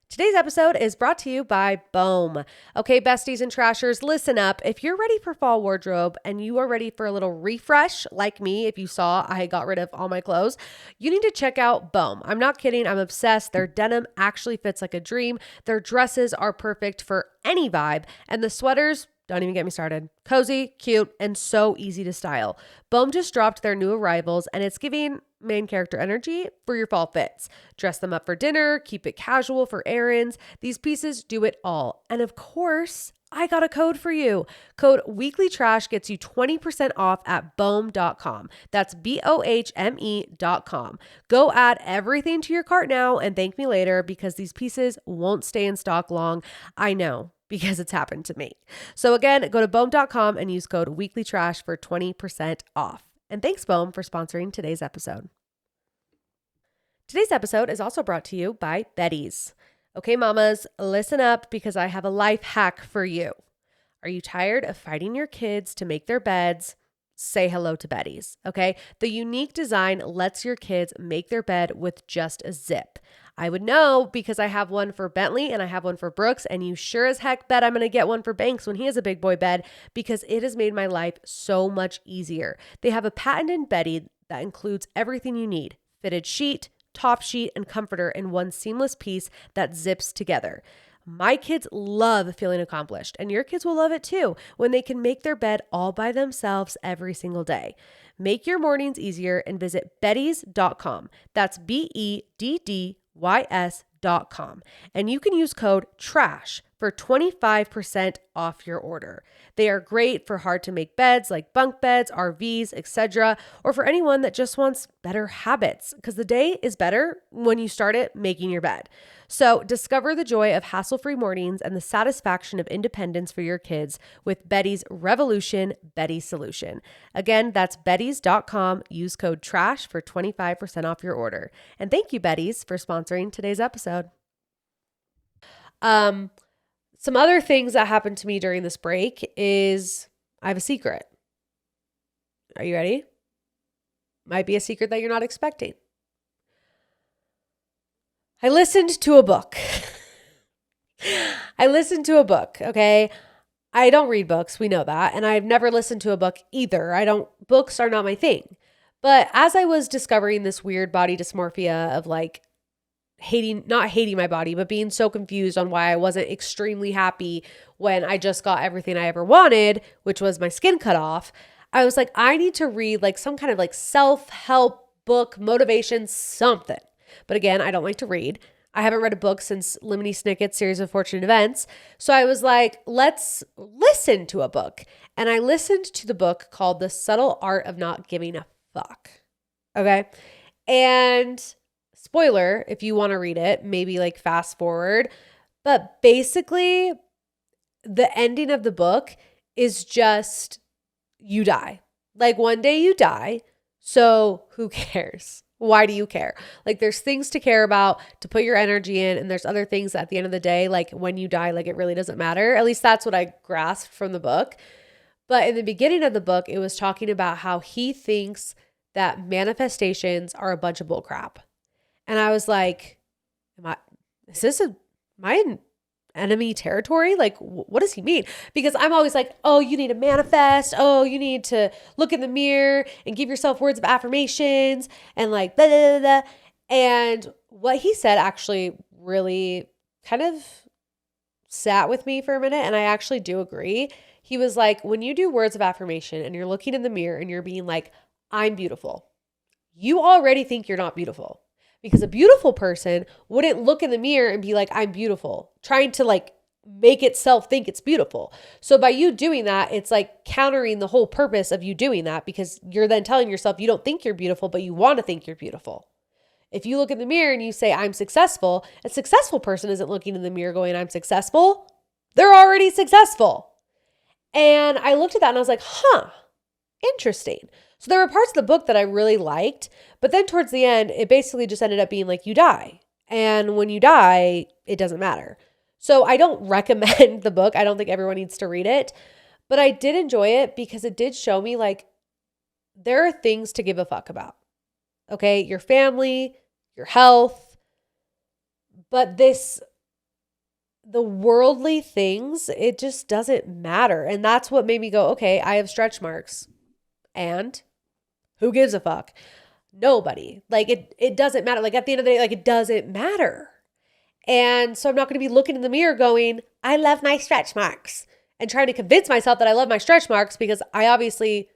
Speaker 1: Today's episode is brought to you by Boom. Okay, besties and trashers, listen up. If you're ready for fall wardrobe and you are ready for a little refresh, like me, if you saw I got rid of all my clothes, you need to check out Boom. I'm not kidding. I'm obsessed. Their denim actually fits like a dream. Their dresses are perfect for any vibe. And the sweaters, don't even get me started. Cozy, cute, and so easy to style. Boom just dropped their new arrivals and it's giving main character energy for your fall fits. Dress them up for dinner, keep it casual for errands. These pieces do it all. And of course, I got a code for you. Code weeklytrash gets you 20% off at bohm.com. That's BOHME.com. Go add everything to your cart now and thank me later because these pieces won't stay in stock long. I know, because it's happened to me. So again, go to bohm.com and use code weeklytrash for 20% off. And thanks, Bohm, for sponsoring today's episode. Today's episode is also brought to you by Betty's. Okay, mamas, listen up because I have a life hack for you. Are you tired of fighting your kids to make their beds? Say hello to Betty's, okay? The unique design lets your kids make their bed with just a zip. I would know because I have one for Bentley and I have one for Brooks, and you sure as heck bet I'm going to get one for Banks when he has a big boy bed because it has made my life so much easier. They have a patented bedding that includes everything you need: fitted sheet, top sheet, and comforter in one seamless piece that zips together. My kids love feeling accomplished, and your kids will love it too when they can make their bed all by themselves every single day. Make your mornings easier and visit bettys.com. That's BEDDYS.com. And you can use code TRASH for 25% off your order. They are great for hard to make beds like bunk beds, RVs, etc., or for anyone that just wants better habits, because the day is better when you start it making your bed. So discover the joy of hassle-free mornings and the satisfaction of independence for your kids with Betty's Revolution Betty Solution. Again, that's bettys.com. Use code TRASH for 25% off your order. And thank you, Betty's, for sponsoring today's episode. Some other things that happened to me during this break is I have a secret. Are you ready? Might be a secret that you're not expecting. I listened to a book. Okay? I don't read books. We know that. And I've never listened to a book either. Books are not my thing. But as I was discovering this weird body dysmorphia of like not hating my body, but being so confused on why I wasn't extremely happy when I just got everything I ever wanted, which was my skin cut off, I was like, I need to read like some kind of like self-help book, motivation, something. But again, I don't like to read. I haven't read a book since Lemony Snicket's Series of Fortunate Events. So I was like, let's listen to a book. And I listened to the book called The Subtle Art of Not Giving a Fuck. Okay. And spoiler, if you want to read it, maybe like fast forward. But basically, the ending of the book is just you die. Like one day you die. So who cares? Why do you care? Like there's things to care about, to put your energy in, and there's other things that at the end of the day, like when you die, like it really doesn't matter. At least that's what I grasped from the book. But in the beginning of the book, it was talking about how he thinks that manifestations are a bunch of bullcrap. And I was like, is this my enemy territory? Like, what does he mean? Because I'm always like, oh, you need to manifest. Oh, you need to look in the mirror and give yourself words of affirmations and like, blah, blah, blah, blah. And what he said actually really kind of sat with me for a minute. And I actually do agree. He was like, when you do words of affirmation and you're looking in the mirror and you're being like, I'm beautiful, you already think you're not beautiful. because a beautiful person wouldn't look in the mirror and be like, I'm beautiful, trying to like make itself think it's beautiful. So by you doing that, it's like countering the whole purpose of you doing that, because you're then telling yourself you don't think you're beautiful, but you want to think you're beautiful. If you look in the mirror and you say, I'm successful, a successful person isn't looking in the mirror going, I'm successful. They're already successful. And I looked at that and I was like, interesting. So there were parts of the book that I really liked, but then towards the end, it basically just ended up being like, you die. And when you die, it doesn't matter. So I don't recommend the book. I don't think everyone needs to read it, but I did enjoy it because it did show me like there are things to give a fuck about. Okay. Your family, your health, but the worldly things, it just doesn't matter. And that's what made me go, okay, I have stretch marks. And who gives a fuck? Nobody. Like it doesn't matter. Like at the end of the day, like it doesn't matter. And so I'm not going to be looking in the mirror going, I love my stretch marks, and trying to convince myself that I love my stretch marks, because I obviously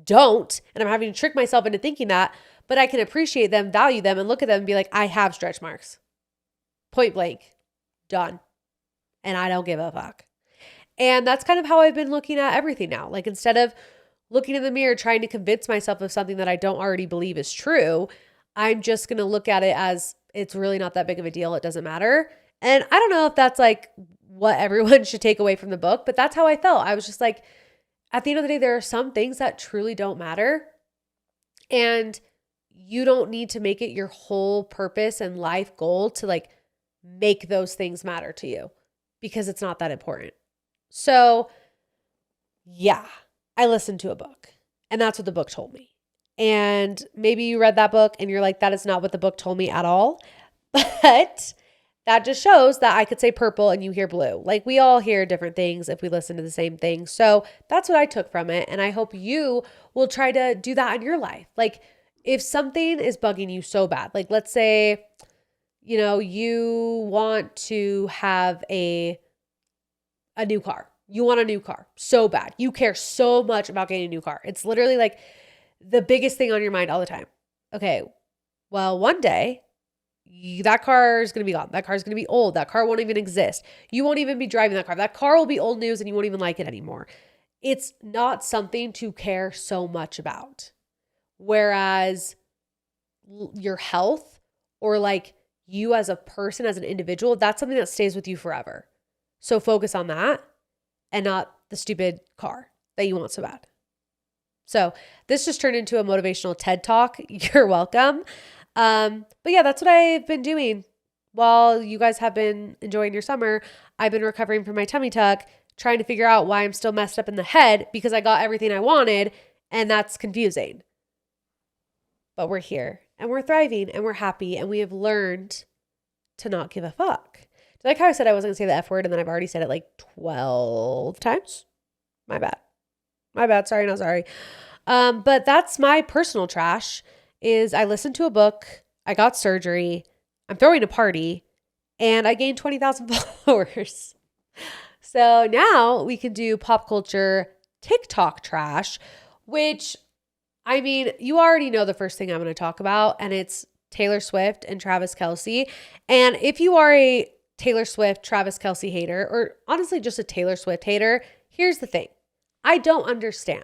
Speaker 1: don't. And I'm having to trick myself into thinking that, but I can appreciate them, value them, and look at them and be like, I have stretch marks. Point blank. Done. And I don't give a fuck. And that's kind of how I've been looking at everything now. Like instead of looking in the mirror, trying to convince myself of something that I don't already believe is true, I'm just going to look at it as it's really not that big of a deal. It doesn't matter. And I don't know if that's like what everyone should take away from the book, but that's how I felt. I was just like, at the end of the day, there are some things that truly don't matter. And you don't need to make it your whole purpose and life goal to like make those things matter to you, because it's not that important. So yeah, I listened to a book, and that's what the book told me. And maybe you read that book and you're like, that is not what the book told me at all. But that just shows that I could say purple and you hear blue. Like we all hear different things if we listen to the same thing. So that's what I took from it. And I hope you will try to do that in your life. Like if something is bugging you so bad, like let's say, you want to have a new car. You want a new car so bad. You care so much about getting a new car. It's literally like the biggest thing on your mind all the time. Okay, well, one day that car is going to be gone. That car is going to be old. That car won't even exist. You won't even be driving that car. That car will be old news and you won't even like it anymore. It's not something to care so much about. Whereas your health, or like you as a person, as an individual, that's something that stays with you forever. So focus on that and not the stupid car that you want so bad. So this just turned into a motivational TED Talk. You're welcome. But yeah, that's what I've been doing while you guys have been enjoying your summer. I've been recovering from my tummy tuck, trying to figure out why I'm still messed up in the head, because I got everything I wanted, and that's confusing. But we're here and we're thriving and we're happy, and we have learned to not give a fuck. Like how I said I wasn't going to say the F word, and then I've already said it like 12 times. My bad. Sorry, not sorry. But that's my personal trash. Is I listened to a book, I got surgery, I'm throwing a party, and I gained 20,000 followers. So now we can do pop culture TikTok trash, which, I mean, you already know the first thing I'm going to talk about, and it's Taylor Swift and Travis Kelce. And if you are a Taylor Swift, Travis Kelce hater, or honestly just a Taylor Swift hater, here's the thing. I don't understand.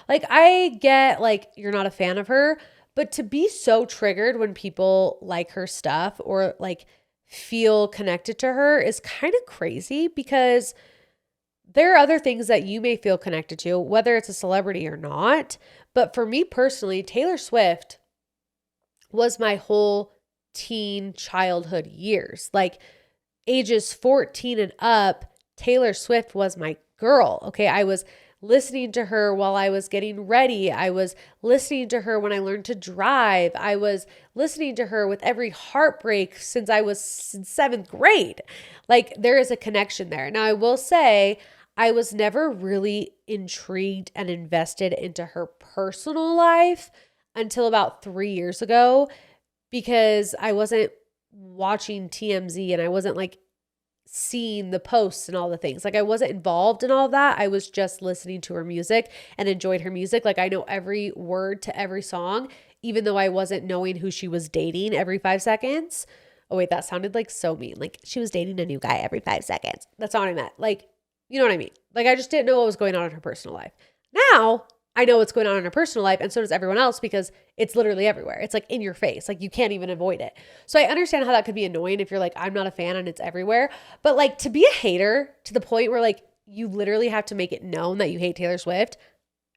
Speaker 1: Like, I get like you're not a fan of her, but to be so triggered when people like her stuff or like feel connected to her is kind of crazy, because there are other things that you may feel connected to, whether it's a celebrity or not. But for me personally, Taylor Swift was my whole teen childhood years. Like ages 14 and up, Taylor Swift was my girl. Okay. I was listening to her while I was getting ready. I was listening to her when I learned to drive. I was listening to her with every heartbreak since I was in 7th grade. Like there is a connection there. Now I will say I was never really intrigued and invested into her personal life until about 3 years ago, because I wasn't watching TMZ and I wasn't like seeing the posts and all the things. Like I wasn't involved in all of that. I was just listening to her music and enjoyed her music. Like I know every word to every song, even though I wasn't knowing who she was dating every 5 seconds. Oh wait, that sounded like so mean. Like she was dating a new guy every 5 seconds. That's not what I meant. Like, you know what I mean? Like I just didn't know what was going on in her personal life. Now I know what's going on in her personal life, and so does everyone else because it's literally everywhere. It's like in your face. Like you can't even avoid it. So I understand how that could be annoying if you're like, I'm not a fan and it's everywhere. But like to be a hater to the point where like you literally have to make it known that you hate Taylor Swift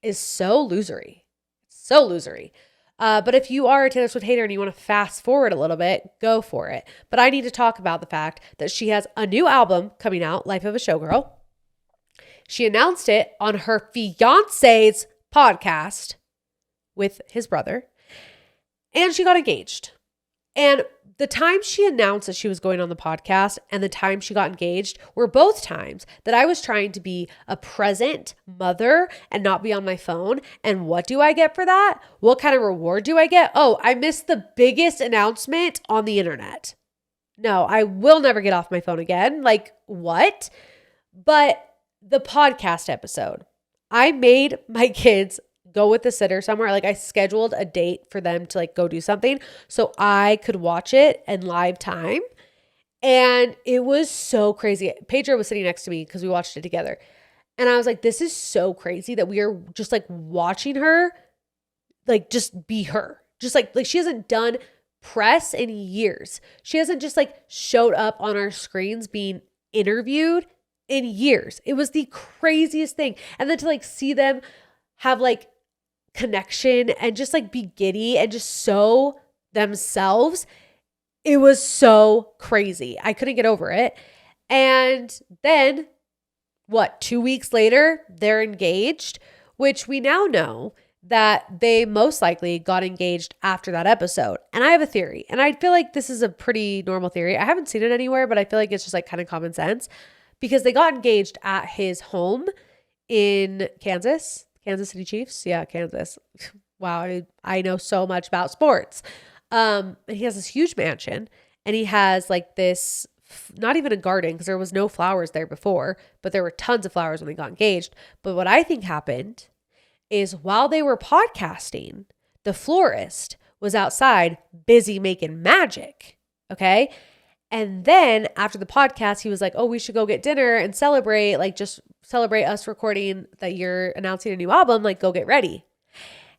Speaker 1: is so losery. So losery. But if you are a Taylor Swift hater and you want to fast forward a little bit, go for it. But I need to talk about the fact that she has a new album coming out, Life of a Showgirl. She announced it on her fiance's podcast with his brother, and she got engaged. And the time she announced that she was going on the podcast and the time she got engaged were both times that I was trying to be a present mother and not be on my phone. And what do I get for that? What kind of reward do I get? Oh, I missed the biggest announcement on the internet. No, I will never get off my phone again. Like, what? But the podcast episode, I made my kids go with the sitter somewhere. Like I scheduled a date for them to like go do something so I could watch it in live time. And it was so crazy. Pedro was sitting next to me because we watched it together. And I was like, this is so crazy that we are just like watching her, like just be her. Just like she hasn't done press in years. She hasn't just like showed up on our screens being interviewed in years. It was the craziest thing. And then to like see them have like connection and just like be giddy and just so themselves. It was so crazy. I couldn't get over it. And then 2 weeks later, they're engaged, which we now know that they most likely got engaged after that episode. And I have a theory, and I feel like this is a pretty normal theory. I haven't seen it anywhere, but I feel like it's just like kind of common sense because they got engaged at his home in Kansas City Chiefs. Yeah, Kansas. Wow. I know so much about sports. And he has this huge mansion and he has like this, not even a garden because there was no flowers there before, but there were tons of flowers when they got engaged. But what I think happened is while they were podcasting, the florist was outside busy making magic. Okay. And then after the podcast, he was like, oh, we should go get dinner and celebrate, like just celebrate us recording that you're announcing a new album, like go get ready.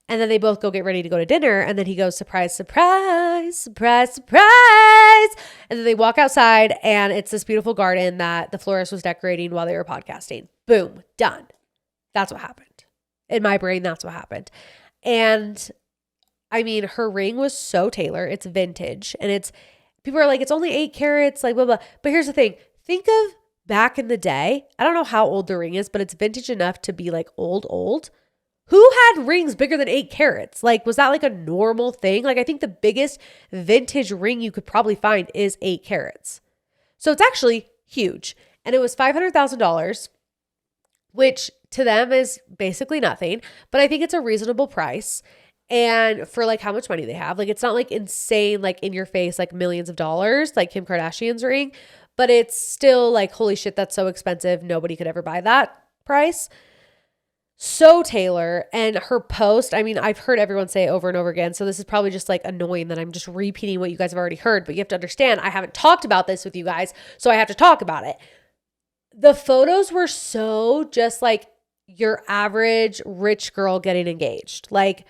Speaker 1: And then they both go get ready to go to dinner. And then he goes, surprise, surprise, surprise, surprise. And then they walk outside and it's this beautiful garden that the florist was decorating while they were podcasting. Boom, done. That's what happened. In my brain, that's what happened. And I mean, her ring was so Taylor. It's vintage and it's, people are like, it's only 8 carats, like blah, blah. But here's the thing. Think of back in the day. I don't know how old the ring is, but it's vintage enough to be like old. Who had rings bigger than 8 carats? Like, was that like a normal thing? Like, I think the biggest vintage ring you could probably find is 8 carats. So it's actually huge. And it was $500,000, which to them is basically nothing. But I think it's a reasonable price. And for like how much money they have, like it's not like insane, like in your face, like millions of dollars, like Kim Kardashian's ring, but it's still like, holy shit, that's so expensive. Nobody could ever buy that price. So Taylor and her post, I mean, I've heard everyone say it over and over again. So this is probably just like annoying that I'm just repeating what you guys have already heard, but you have to understand, I haven't talked about this with you guys, so I have to talk about it. The photos were so just like your average rich girl getting engaged. Like,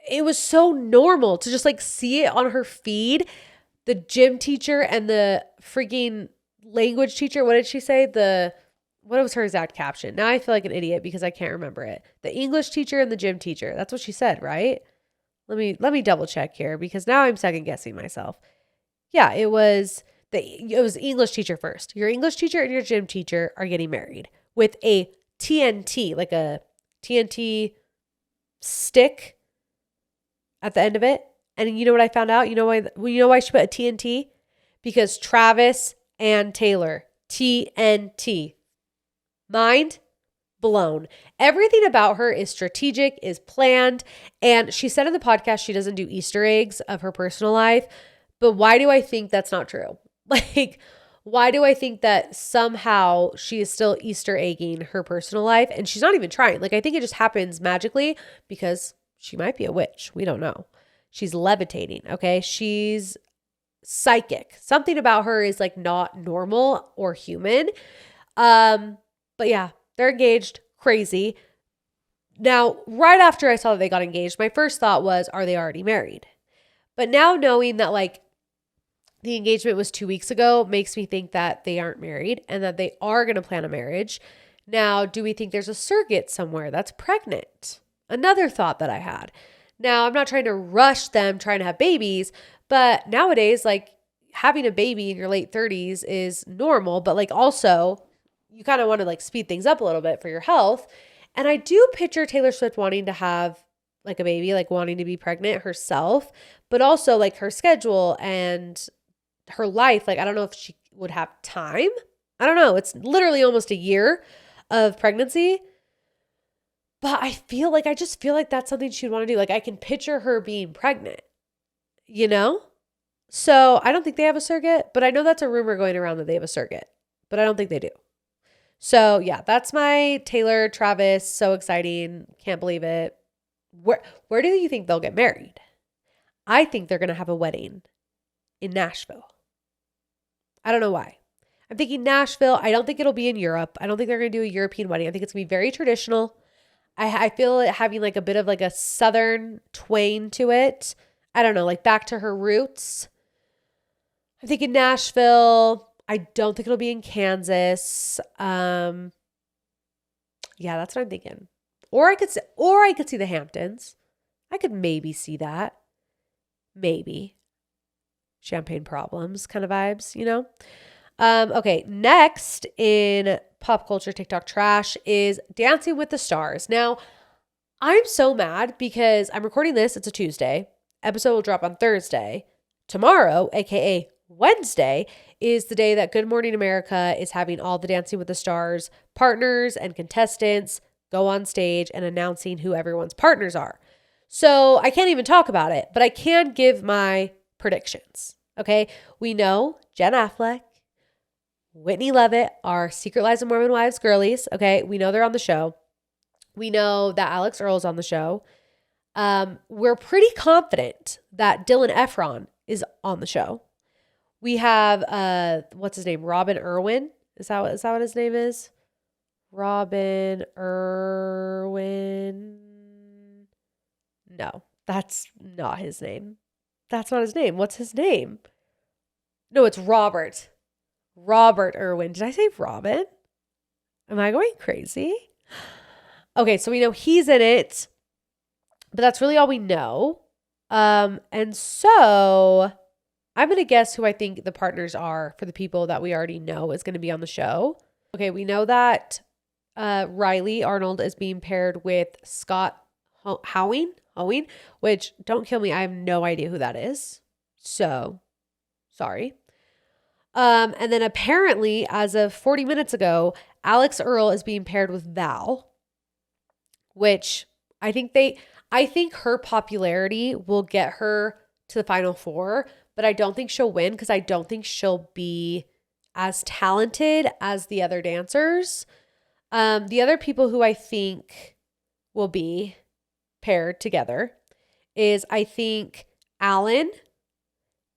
Speaker 1: it was so normal to just like see it on her feed. The gym teacher and the freaking language teacher. What did she say? What was her exact caption? Now I feel like an idiot because I can't remember it. The English teacher and the gym teacher. That's what she said, right? Let me double check here because now I'm second guessing myself. Yeah, it was English teacher first. Your English teacher and your gym teacher are getting married with a TNT, like a TNT stick at the end of it. And you know what I found out? You know why she put a TNT? Because Travis and Taylor, TNT. Mind blown. Everything about her is strategic, is planned. And she said in the podcast she doesn't do Easter eggs of her personal life. But why do I think that's not true? Like, why do I think that somehow she is still Easter egging her personal life? And she's not even trying. Like, I think it just happens magically because She might be a witch. We don't know. She's levitating, okay? She's psychic. Something about her is like not normal or human. But yeah, they're engaged. Crazy. Now, right after I saw that they got engaged, my first thought was, are they already married? But now knowing that like the engagement was 2 weeks ago makes me think that they aren't married and that they are going to plan a marriage. Now, do we think there's a surrogate somewhere that's pregnant? Another thought that I had. Now, I'm not trying to rush them trying to have babies, but nowadays, like having a baby in your late 30s is normal, but like also you kind of want to like speed things up a little bit for your health. And I do picture Taylor Swift wanting to have like a baby, like wanting to be pregnant herself, but also like her schedule and her life. Like, I don't know if she would have time. I don't know. It's literally almost a year of pregnancy. But I just feel like that's something she'd want to do. Like I can picture her being pregnant, you know? So I don't think they have a surrogate, but I know that's a rumor going around that they have a surrogate, but I don't think they do. So yeah, that's my Taylor Travis. So exciting. Can't believe it. Where do you think they'll get married? I think they're going to have a wedding in Nashville. I don't know why. I'm thinking Nashville. I don't think it'll be in Europe. I don't think they're going to do a European wedding. I think it's going to be very traditional. I feel it having like a bit of like a Southern twang to it. I don't know, like back to her roots. I'm thinking Nashville. I don't think it'll be in Kansas. Yeah, that's what I'm thinking. Or I could see the Hamptons. I could maybe see that. Maybe. Champagne Problems kind of vibes, you know? Okay, next in pop culture TikTok trash is Dancing with the Stars. Now, I'm so mad because I'm recording this. It's a Tuesday. Episode will drop on Thursday. Tomorrow, aka Wednesday, is the day that Good Morning America is having all the Dancing with the Stars partners and contestants go on stage and announcing who everyone's partners are. So I can't even talk about it, but I can give my predictions. Okay, we know Jen Affleck, Whitney Levitt are Secret Lives of Mormon Wives girlies. Okay, we know they're on the show. We know that Alex Earl's on the show. We're pretty confident that Dylan Efron is on the show. We have what's his name? Robin Irwin. Is that what his name is? Robin Irwin. No, that's not his name. That's not his name. What's his name? No, it's Robert. Robert Irwin. Did I say Robin? Am I going crazy? Okay, so we know he's in it, but that's really all we know. And so I'm going to guess who I think the partners are for the people that we already know is going to be on the show. Okay, we know that Riley Arnold is being paired with Scott Howing, which don't kill me. I have no idea who that is. So sorry. And then apparently, as of 40 minutes ago, Alex Earl is being paired with Val, which I think her popularity will get her to the Final Four, but I don't think she'll win because I don't think she'll be as talented as the other dancers. The other people who I think will be paired together is I think Alan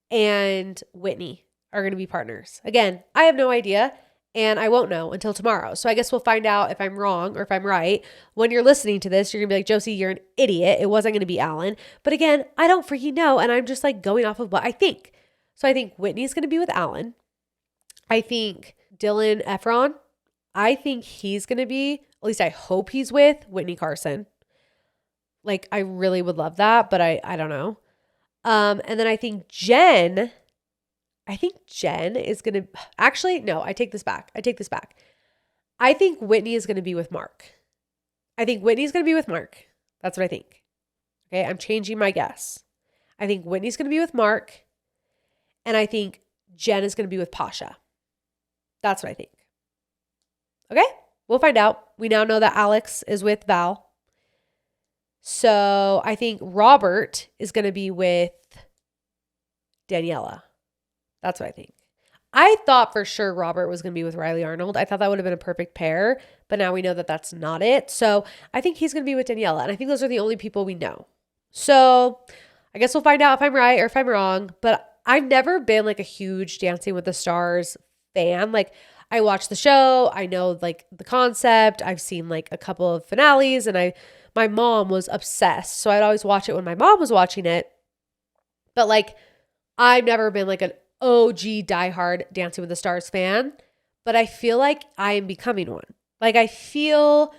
Speaker 1: and Whitney are going to be partners. Again, I have no idea and I won't know until tomorrow. So I guess we'll find out if I'm wrong or if I'm right. When you're listening to this, you're going to be like, Josie, you're an idiot. It wasn't going to be Alan. But again, I don't freaking know. And I'm just like going off of what I think. So I think Whitney's going to be with Alan. I think Dylan Efron, I think he's going to be, at least I hope he's with Whitney Carson. Like I really would love that, but I don't know. And then I think Jen is going to, actually, no, I take this back. I think Whitney is going to be with Mark. That's what I think. Okay. I'm changing my guess. I think Whitney's going to be with Mark. And I think Jen is going to be with Pasha. That's what I think. Okay. We'll find out. We now know that Alex is with Val. So I think Robert is going to be with Daniela. That's what I think. I thought for sure Robert was going to be with Riley Arnold. I thought that would have been a perfect pair, but now we know that that's not it. So I think he's going to be with Daniela. And I think those are the only people we know. So I guess we'll find out if I'm right or if I'm wrong, but I've never been like a huge Dancing with the Stars fan. Like I watch the show, I know like the concept, I've seen like a couple of finales, and my mom was obsessed. So I'd always watch it when my mom was watching it. But like I've never been like an OG diehard Dancing with the Stars fan, but I feel like I am becoming one. Like I feel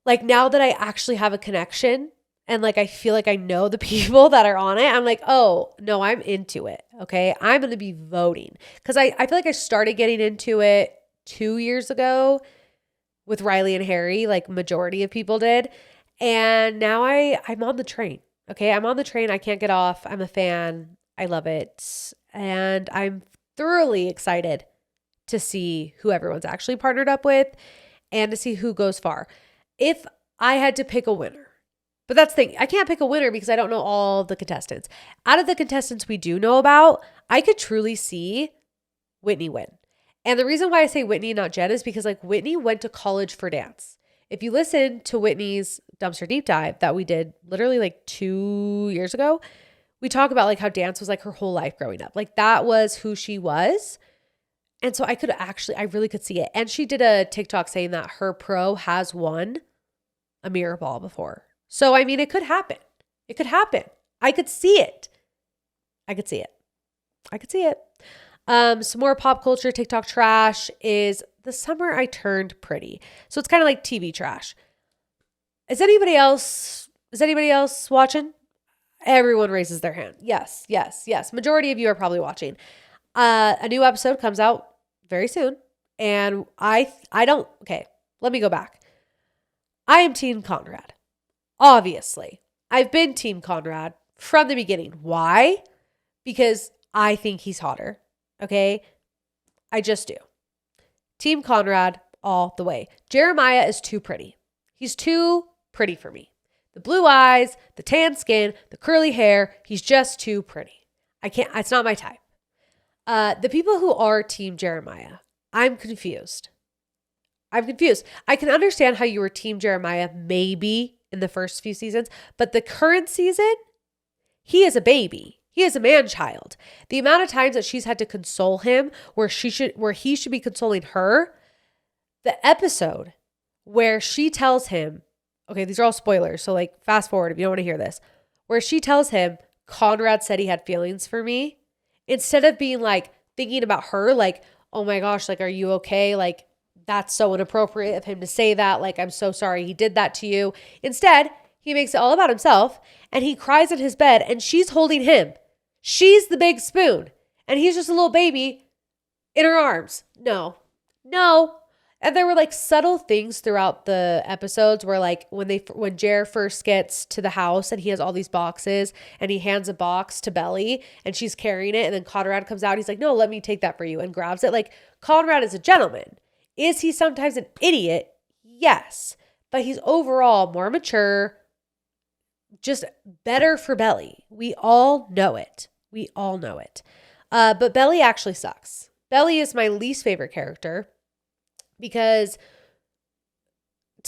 Speaker 1: like now that I actually have a connection and like I feel like I know the people that are on it, I'm like, oh, no, I'm into it. Okay. I'm going to be voting because I feel like I started getting into it 2 years ago with Riley and Harry, like majority of people did. And now I'm on the train. Okay. I'm on the train. I can't get off. I'm a fan. I love it. And I'm thoroughly excited to see who everyone's actually partnered up with and to see who goes far. If I had to pick a winner, but that's the thing, I can't pick a winner because I don't know all the contestants. Out of the contestants we do know about, I could truly see Whitney win. And the reason why I say Whitney, not Jen, is because like Whitney went to college for dance. If you listen to Whitney's dumpster deep dive that we did literally like 2 years ago, we talk about like how dance was like her whole life growing up. Like that was who she was. And so I really could see it. And she did a TikTok saying that her pro has won a mirror ball before. So, I mean, it could happen. It could happen. I could see it. I could see it. I could see it. Some more pop culture TikTok trash is the summer I turned pretty. So it's kind of like TV trash. Is anybody else watching? Everyone raises their hand. Yes, yes, yes. Majority of you are probably watching. A new episode comes out very soon. And okay, let me go back. I am Team Conrad. Obviously. I've been Team Conrad from the beginning. Why? Because I think he's hotter. Okay? I just do. Team Conrad all the way. Jeremiah is too pretty. He's too pretty for me. The blue eyes, the tan skin, the curly hair, he's just too pretty. It's not my type. The people who are Team Jeremiah, I'm confused. I can understand how you were Team Jeremiah maybe in the first few seasons, but the current season, he is a baby. He is a man-child. The amount of times that she's had to console him where he should be consoling her, the episode where she tells him, okay, these are all spoilers, so like fast forward if you don't want to hear this, where she tells him, Conrad said he had feelings for me, instead of being like thinking about her, like, oh my gosh, like, are you okay? Like, that's so inappropriate of him to say that. Like, I'm so sorry he did that to you. Instead, he makes it all about himself and he cries in his bed and she's holding him. She's the big spoon and he's just a little baby in her arms. No. And there were like subtle things throughout the episodes where like when Jer first gets to the house and he has all these boxes and he hands a box to Belly and she's carrying it and then Conrad comes out. He's like, no, let me take that for you, and grabs it. Like, Conrad is a gentleman. Is he sometimes an idiot? Yes. But he's overall more mature, just better for Belly. We all know it. But Belly actually sucks. Belly is my least favorite character because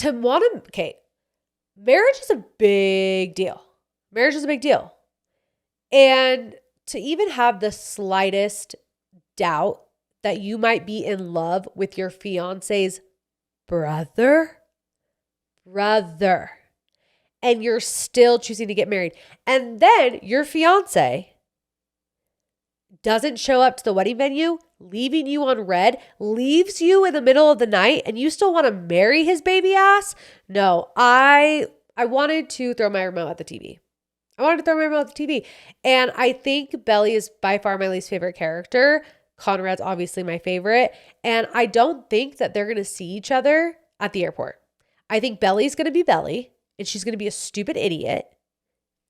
Speaker 1: marriage is a big deal. And to even have the slightest doubt that you might be in love with your fiance's brother, and you're still choosing to get married. And then your fiance doesn't show up to the wedding venue, leaving you on red, leaves you in the middle of the night, and you still want to marry his baby ass? No, I wanted to throw my remote at the TV. And I think Belly is by far my least favorite character. Conrad's obviously my favorite. And I don't think that they're going to see each other at the airport. I think Belly's going to be Belly and she's going to be a stupid idiot.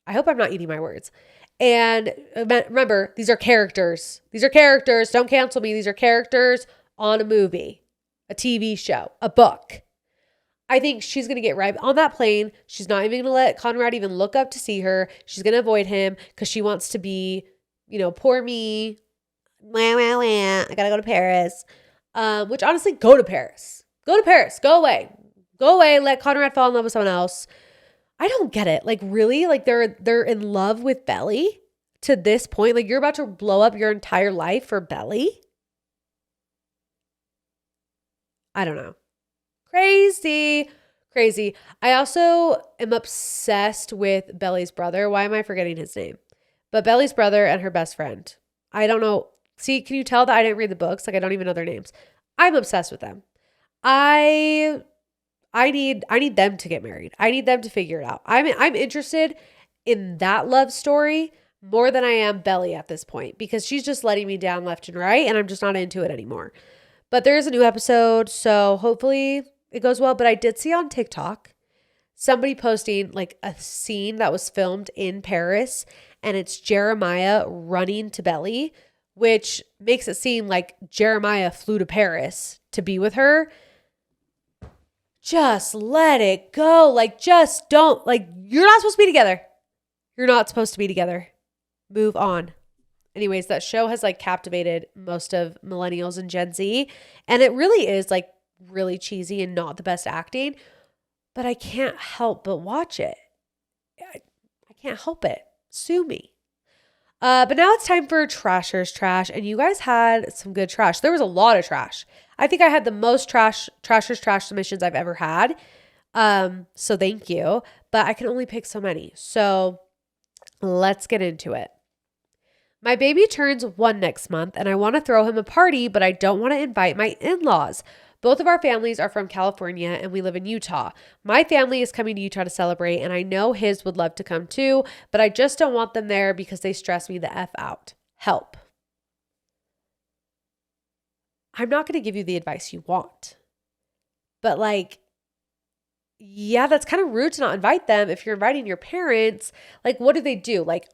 Speaker 1: I hope I'm not eating my words. And remember, these are characters. Don't cancel me. These are characters on a movie, a TV show, a book. I think she's going to get right on that plane. She's not even going to let Conrad even look up to see her. She's going to avoid him because she wants to be, poor me. I got to go to Paris. Which honestly, go to Paris. Go away. Let Conrad fall in love with someone else. I don't get it. Like really? Like they're in love with Belly to this point? Like you're about to blow up your entire life for Belly? I don't know. Crazy. Crazy. I also am obsessed with Belly's brother. Why am I forgetting his name? But Belly's brother and her best friend. I don't know. See, can you tell that I didn't read the books? Like I don't even know their names. I'm obsessed with them. I I need them to get married. I need them to figure it out. I'm interested in that love story more than I am Belly at this point because she's just letting me down left and right and I'm just not into it anymore. But there is a new episode, so hopefully it goes well. But I did see on TikTok somebody posting like a scene that was filmed in Paris and it's Jeremiah running to Belly, which makes it seem like Jeremiah flew to Paris to be with her. Just let it go. Like, just don't. Like, you're not supposed to be together. You're not supposed to be together. Move on. Anyways, that show has like captivated most of millennials and Gen Z. And it really is like really cheesy and not the best acting. But I can't help but watch it. I can't help it. Sue me. But now it's time for Trasher's Trash. And you guys had some good trash. There was a lot of trash. I think I had the most Trasher's Trash submissions I've ever had. So thank you. But I can only pick so many. So let's get into it. My baby turns 1 next month and I want to throw him a party, but I don't want to invite my in-laws. Both of our families are from California and we live in Utah. My family is coming to Utah to celebrate and I know his would love to come too, but I just don't want them there because they stress me the F out. Help. I'm not going to give you the advice you want, but like, yeah, that's kind of rude to not invite them. If you're inviting your parents, like what do they do? Like,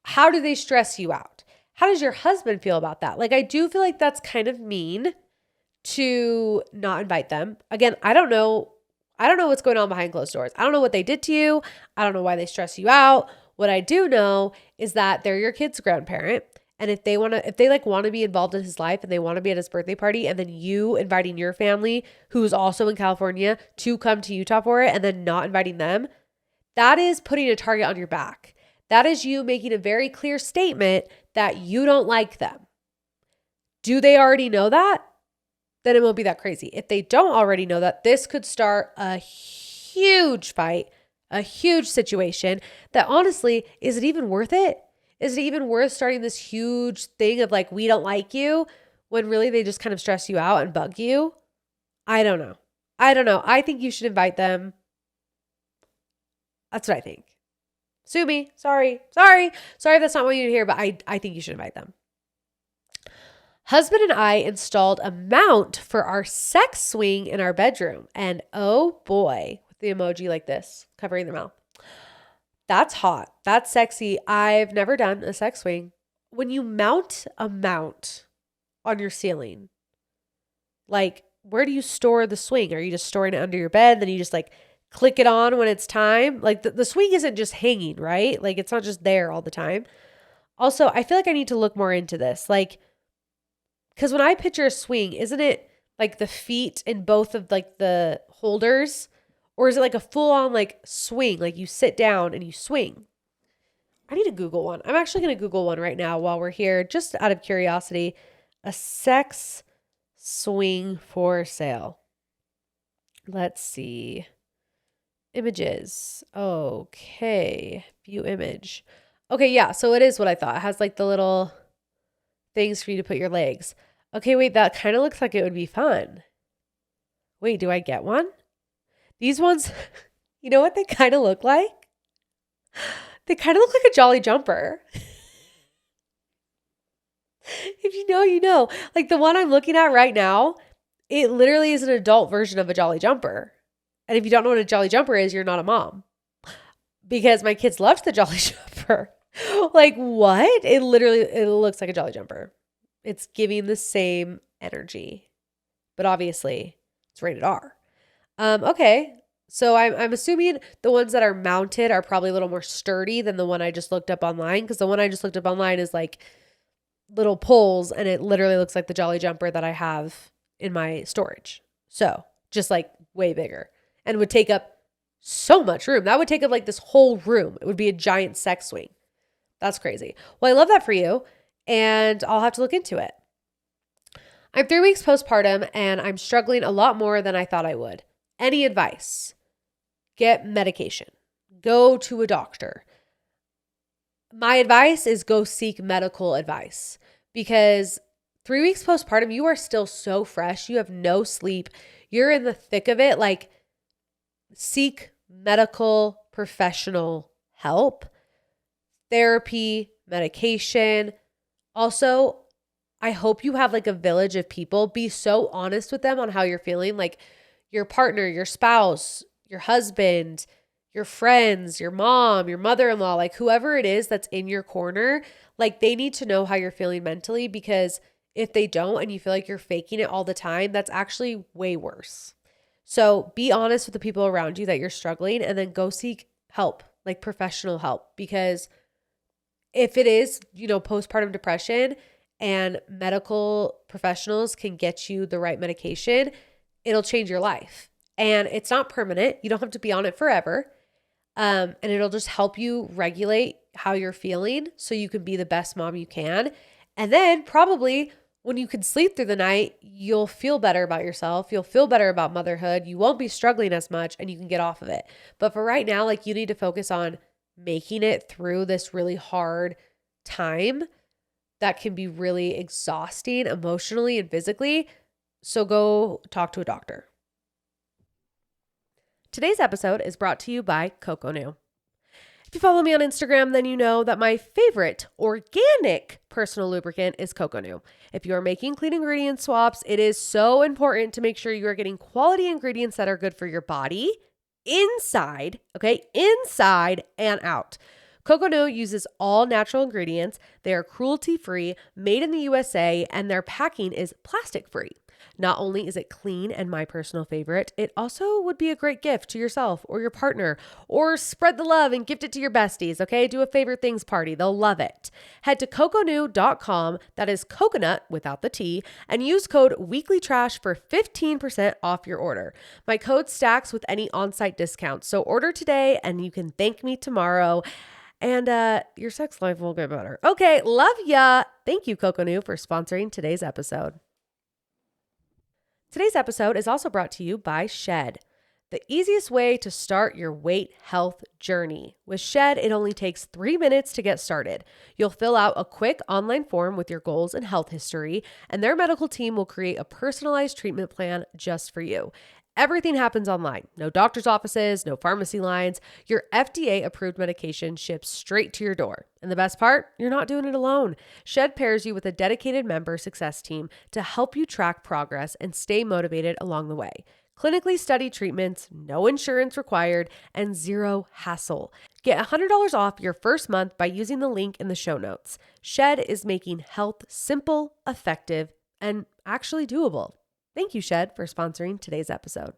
Speaker 1: how do they stress you out? How does your husband feel about that? Like, I do feel like that's kind of mean to not invite them. Again, I don't know what's going on behind closed doors. I don't know what they did to you. I don't know why they stress you out. What I do know is that they're your kid's grandparent. And if they want to be involved in his life and they want to be at his birthday party and then you inviting your family who's also in California to come to Utah for it and then not inviting them, that is putting a target on your back. That is you making a very clear statement that you don't like them. Do they already know that? Then it won't be that crazy. If they don't already know that, this could start a huge fight, a huge situation that honestly, is it even worth it? Is it even worth starting this huge thing of like, we don't like you when really they just kind of stress you out and bug you? I don't know. I think you should invite them. That's what I think. Sue me. Sorry. That's not what you need to hear, but I think you should invite them. Husband and I installed a mount for our sex swing in our bedroom. And oh boy, with the emoji like this, covering their mouth. That's hot. That's sexy. I've never done a sex swing. When you mount a mount on your ceiling, like where do you store the swing? Are you just storing it under your bed? Then you just like click it on when it's time? Like the swing isn't just hanging, right? Like it's not just there all the time. Also, I feel like I need to look more into this. Like, because when I picture a swing, isn't it like the feet in both of like the holders? Or is it like a full on like swing? Like you sit down and you swing. I need to Google one. I'm actually going to Google one right now while we're here, just out of curiosity. A sex swing for sale. Let's see. Images. Okay. View image. Okay, yeah. So it is what I thought. It has like the little things for you to put your legs. Okay, wait. That kind of looks like it would be fun. Wait, do I get one? These ones, you know what they kind of look like? They kind of look like a Jolly Jumper. If you know, you know. Like the one I'm looking at right now, it literally is an adult version of a Jolly Jumper. And if you don't know what a Jolly Jumper is, you're not a mom. Because my kids loved the Jolly Jumper. Like what? It looks like a Jolly Jumper. It's giving the same energy. But obviously, it's rated R. Okay. So I'm assuming the ones that are mounted are probably a little more sturdy than the one I just looked up online. Because the one I just looked up online is like little poles and it literally looks like the Jolly Jumper that I have in my storage. So just like way bigger and would take up so much room. That would take up like this whole room. It would be a giant sex swing. That's crazy. Well, I love that for you, and I'll have to look into it. I'm 3 weeks postpartum and I'm struggling a lot more than I thought I would. Any advice? Get medication. Go to a doctor. My advice is go seek medical advice, because 3 weeks postpartum, you are still so fresh. You have no sleep. You're in the thick of it. Like, seek medical professional help, therapy, medication. Also, I hope you have like a village of people. Be so honest with them on how you're feeling, like your partner, your spouse, your husband, your friends, your mom, your mother-in-law, like whoever it is that's in your corner, like they need to know how you're feeling mentally, because if they don't and you feel like you're faking it all the time, that's actually way worse. So be honest with the people around you that you're struggling, and then go seek help, like professional help, because if it is, postpartum depression and medical professionals can get you the right medication, it'll change your life. And it's not permanent. You don't have to be on it forever. And it'll just help you regulate how you're feeling so you can be the best mom you can. And then probably when you can sleep through the night, you'll feel better about yourself. You'll feel better about motherhood. You won't be struggling as much and you can get off of it. But for right now, like, you need to focus on making it through this really hard time that can be really exhausting emotionally and physically. So go talk to a doctor. Today's episode is brought to you by Coconut. If you follow me on Instagram, then you know that my favorite organic personal lubricant is Coconut. If you are making clean ingredient swaps, it is so important to make sure you are getting quality ingredients that are good for your body, inside and out. Coconut uses all natural ingredients. They are cruelty-free, made in the USA, and their packing is plastic-free. Not only is it clean and my personal favorite, it also would be a great gift to yourself or your partner, or spread the love and gift it to your besties, okay? Do a favorite things party. They'll love it. Head to coconut.com, that is coconut without the T, and use code weeklytrash for 15% off your order. My code stacks with any on-site discounts, so order today and you can thank me tomorrow. And your sex life will get better. Okay, love ya. Thank you, Coconut, for sponsoring today's episode. Today's episode is also brought to you by Shed, the easiest way to start your weight health journey. With Shed, it only takes 3 minutes to get started. You'll fill out a quick online form with your goals and health history, and their medical team will create a personalized treatment plan just for you. Everything happens online. No doctor's offices, no pharmacy lines. Your FDA-approved medication ships straight to your door. And the best part, you're not doing it alone. Shed pairs you with a dedicated member success team to help you track progress and stay motivated along the way. Clinically studied treatments, no insurance required, and zero hassle. Get $100 off your first month by using the link in the show notes. Shed is making health simple, effective, and actually doable. Thank you, Shed, for sponsoring today's episode.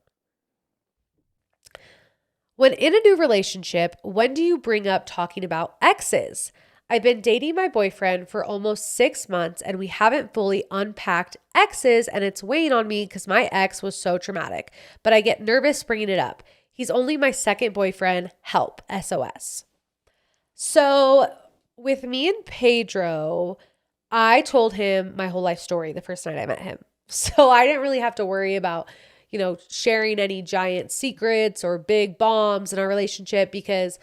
Speaker 1: When in a new relationship, when do you bring up talking about exes? I've been dating my boyfriend for almost 6 months and we haven't fully unpacked exes, and it's weighing on me because my ex was so traumatic, but I get nervous bringing it up. He's only my second boyfriend. Help, SOS. So with me and Pedro, I told him my whole life story the first night I met him. So I didn't really have to worry about, sharing any giant secrets or big bombs in our relationship, because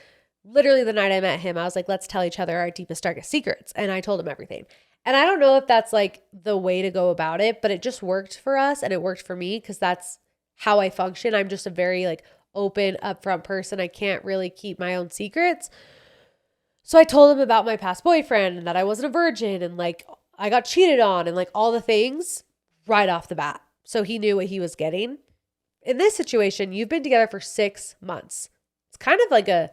Speaker 1: literally the night I met him, I was like, let's tell each other our deepest, darkest secrets. And I told him everything. And I don't know if that's like the way to go about it, but it just worked for us and it worked for me because that's how I function. I'm just a very open, upfront person. I can't really keep my own secrets. So I told him about my past boyfriend and that I wasn't a virgin and I got cheated on and all the things right off the bat. So he knew what he was getting. In this situation, you've been together for 6 months. It's kind of like a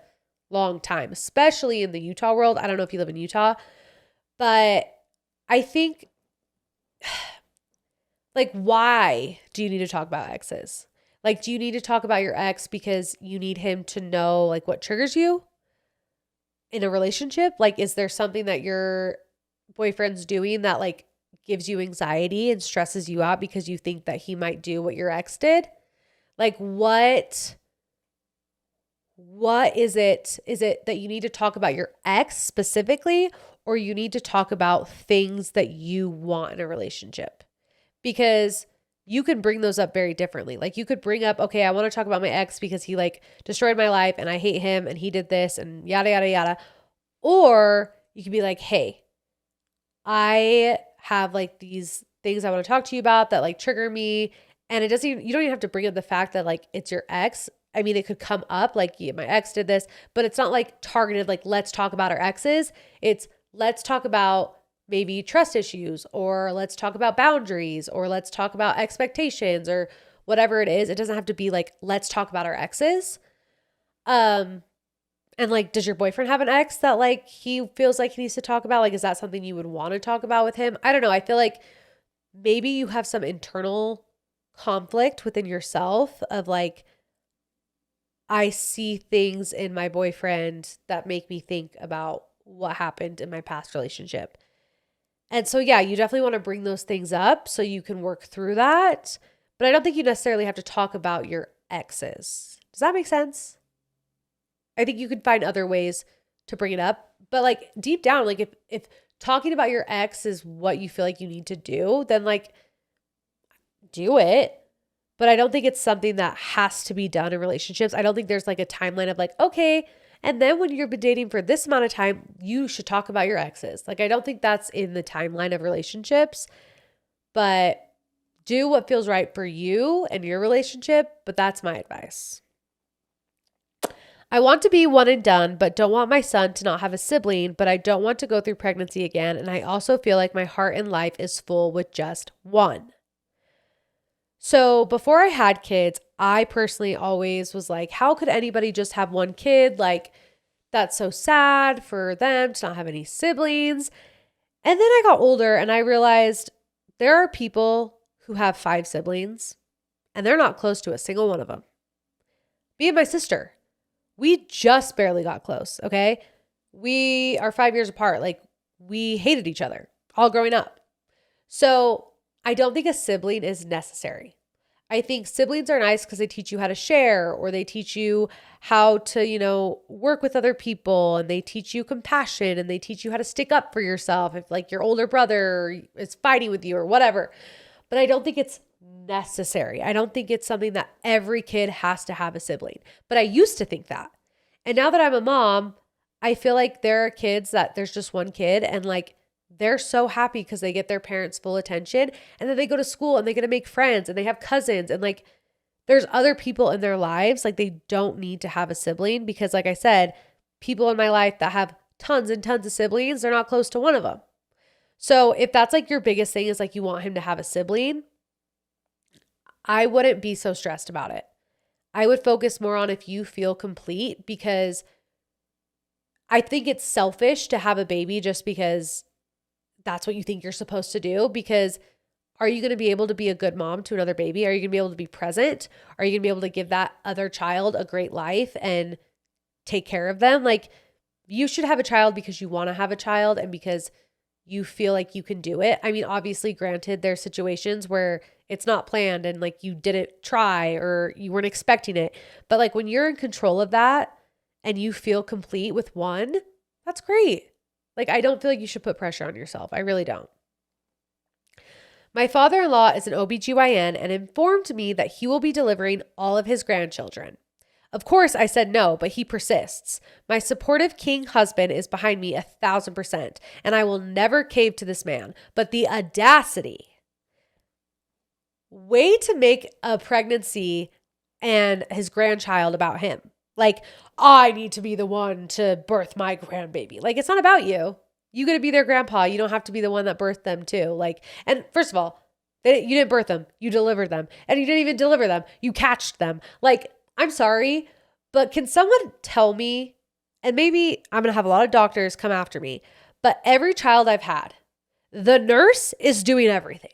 Speaker 1: long time, especially in the Utah world. I don't know if you live in Utah, but I think why do you need to talk about exes? Do you need to talk about your ex because you need him to know what triggers you in a relationship? Is there something that your boyfriend's doing that gives you anxiety and stresses you out because you think that he might do what your ex did? What what is it? Is it that you need to talk about your ex specifically, or you need to talk about things that you want in a relationship? Because you can bring those up very differently. Like you could bring up, okay, I want to talk about my ex because he like destroyed my life and I hate him and he did this and yada, yada, yada. Or you could be like, hey, I have like these things I want to talk to you about that like trigger me. And you don't even have to bring up the fact that like it's your ex. I mean, it could come up like, yeah, my ex did this, but it's not like targeted, like, let's talk about our exes. It's let's talk about maybe trust issues, or let's talk about boundaries, or let's talk about expectations, or whatever it is. It doesn't have to be like, let's talk about our exes. And like, does your boyfriend have an ex that like he feels like he needs to talk about? Like, is that something you would want to talk about with him? I don't know. I feel like maybe you have some internal conflict within yourself of like, I see things in my boyfriend that make me think about what happened in my past relationship. And so, yeah, you definitely want to bring those things up so you can work through that. But I don't think you necessarily have to talk about your exes. Does that make sense? I think you can find other ways to bring it up. But like deep down, like if talking about your ex is what you feel like you need to do, then like do it. But I don't think it's something that has to be done in relationships. I don't think there's like a timeline of like, okay, and then when you've been dating for this amount of time, you should talk about your exes. Like, I don't think that's in the timeline of relationships, but do what feels right for you and your relationship. But that's my advice. I want to be one and done, but don't want my son to not have a sibling, but I don't want to go through pregnancy again. And I also feel like my heart and life is full with just one. So before I had kids, I personally always was like, how could anybody just have one kid? Like, that's so sad for them to not have any siblings. And then I got older and I realized there are people who have 5 siblings and they're not close to a single one of them. Me and my sister, we just barely got close, okay? We are 5 years apart. Like, we hated each other all growing up. So I don't think a sibling is necessary. I think siblings are nice because they teach you how to share, or they teach you how to, work with other people, and they teach you compassion, and they teach you how to stick up for yourself if like your older brother is fighting with you or whatever. But I don't think it's necessary. I don't think it's something that every kid has to have a sibling. But I used to think that. And now that I'm a mom, I feel like there are kids that there's just one kid and like they're so happy because they get their parents' full attention, and then they go to school and they get to make friends and they have cousins, and like there's other people in their lives. Like, they don't need to have a sibling because, like I said, people in my life that have tons and tons of siblings, they're not close to one of them. So if that's like your biggest thing is like you want him to have a sibling, I wouldn't be so stressed about it. I would focus more on if you feel complete, because I think it's selfish to have a baby just because that's what you think you're supposed to do. Because are you going to be able to be a good mom to another baby? Are you going to be able to be present? Are you going to be able to give that other child a great life and take care of them? Like, you should have a child because you want to have a child and because you feel like you can do it. I mean, obviously, granted, there's situations where it's not planned and like you didn't try or you weren't expecting it. But like when you're in control of that and you feel complete with one, that's great. Like, I don't feel like you should put pressure on yourself. I really don't. My father-in-law is an OBGYN and informed me that he will be delivering all of his grandchildren. Of course, I said no, but he persists. My supportive king husband is behind me 1,000%, and I will never cave to this man. But the audacity. Way to make a pregnancy and his grandchild about him. Like, I need to be the one to birth my grandbaby. Like, it's not about you. You got to be their grandpa. You don't have to be the one that birthed them too. Like, and first of all, you didn't birth them. You delivered them. And you didn't even deliver them. You catched them. Like, I'm sorry, but can someone tell me, and maybe I'm going to have a lot of doctors come after me, but every child I've had, the nurse is doing everything.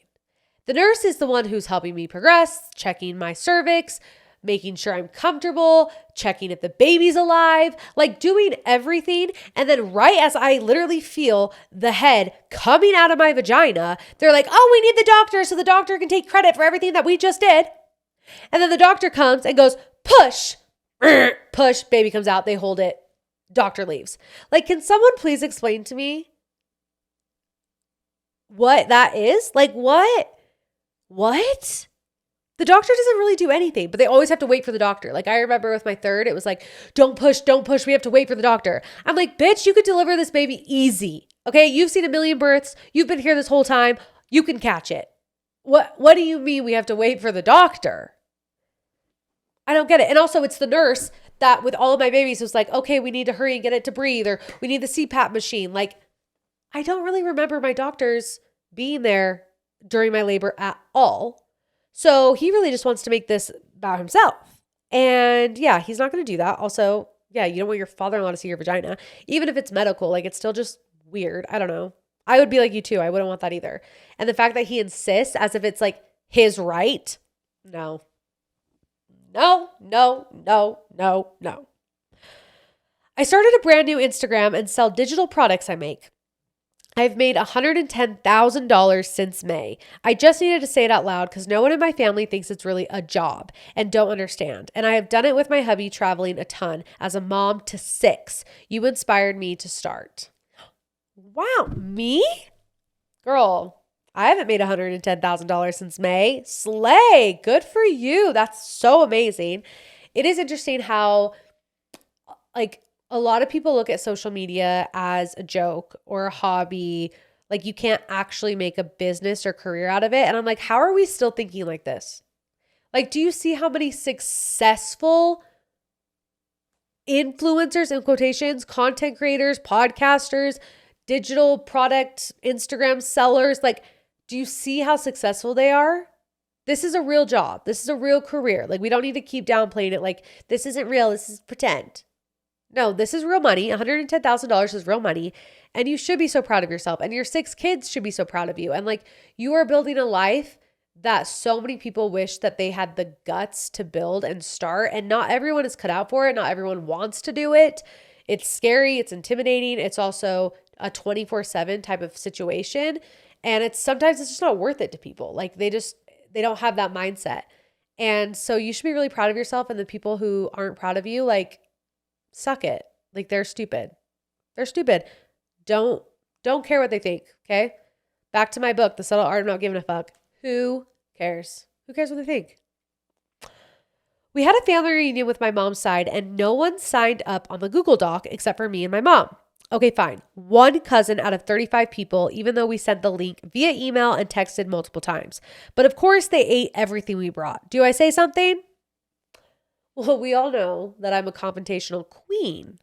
Speaker 1: The nurse is the one who's helping me progress, checking my cervix, making sure I'm comfortable, checking if the baby's alive, like doing everything. And then right as I literally feel the head coming out of my vagina, they're like, oh, we need the doctor so the doctor can take credit for everything that we just did. And then the doctor comes and goes, push. push, baby comes out, they hold it, doctor leaves. Like, can someone please explain to me what that is? Like, what? What? The doctor doesn't really do anything, but they always have to wait for the doctor. Like, I remember with my third, it was like, don't push, we have to wait for the doctor. I'm like, bitch, you could deliver this baby easy. Okay, you've seen a million births. You've been here this whole time. You can catch it. What do you mean we have to wait for the doctor? I don't get it. And also, it's the nurse that with all of my babies was like, okay, we need to hurry and get it to breathe, or we need the CPAP machine. Like, I don't really remember my doctors being there during my labor at all. So he really just wants to make this about himself. And yeah, he's not going to do that. Also, yeah, you don't want your father-in-law to see your vagina. Even if it's medical, like, it's still just weird. I don't know. I would be like you too. I wouldn't want that either. And the fact that he insists as if it's like his right. No. No. I started a brand new Instagram and sell digital products I make. I've made $110,000 since May. I just needed to say it out loud because no one in my family thinks it's really a job and don't understand. And I have done it with my hubby traveling a ton as a mom to 6. You inspired me to start. Wow, me? Girl, I haven't made $110,000 since May. Slay, good for you. That's so amazing. It is interesting how, like, a lot of people look at social media as a joke or a hobby. Like, you can't actually make a business or career out of it. And I'm like, how are we still thinking like this? Like, do you see how many successful influencers, in quotations, content creators, podcasters, digital product, Instagram sellers, like, do you see how successful they are? This is a real job. This is a real career. Like, we don't need to keep downplaying it. Like, this isn't real. This is pretend. No, this is real money. $110,000 is real money. And you should be so proud of yourself. And your 6 kids should be so proud of you. And like, you are building a life that so many people wish that they had the guts to build and start. And not everyone is cut out for it. Not everyone wants to do it. It's scary. It's intimidating. It's also a 24/7 type of situation. And sometimes it's just not worth it to people. Like, they don't have that mindset. And so you should be really proud of yourself. And the people who aren't proud of you, like, suck it. Like, they're stupid. They're stupid. Don't care what they think. Okay. Back to my book, The Subtle Art of Not Giving a Fuck. Who cares? Who cares what they think? We had a family reunion with my mom's side and no one signed up on the Google Doc except for me and my mom. Okay, fine. One cousin out of 35 people, even though we sent the link via email and texted multiple times. But of course they ate everything we brought. Do I say something? Well, we all know that I'm a confrontational queen,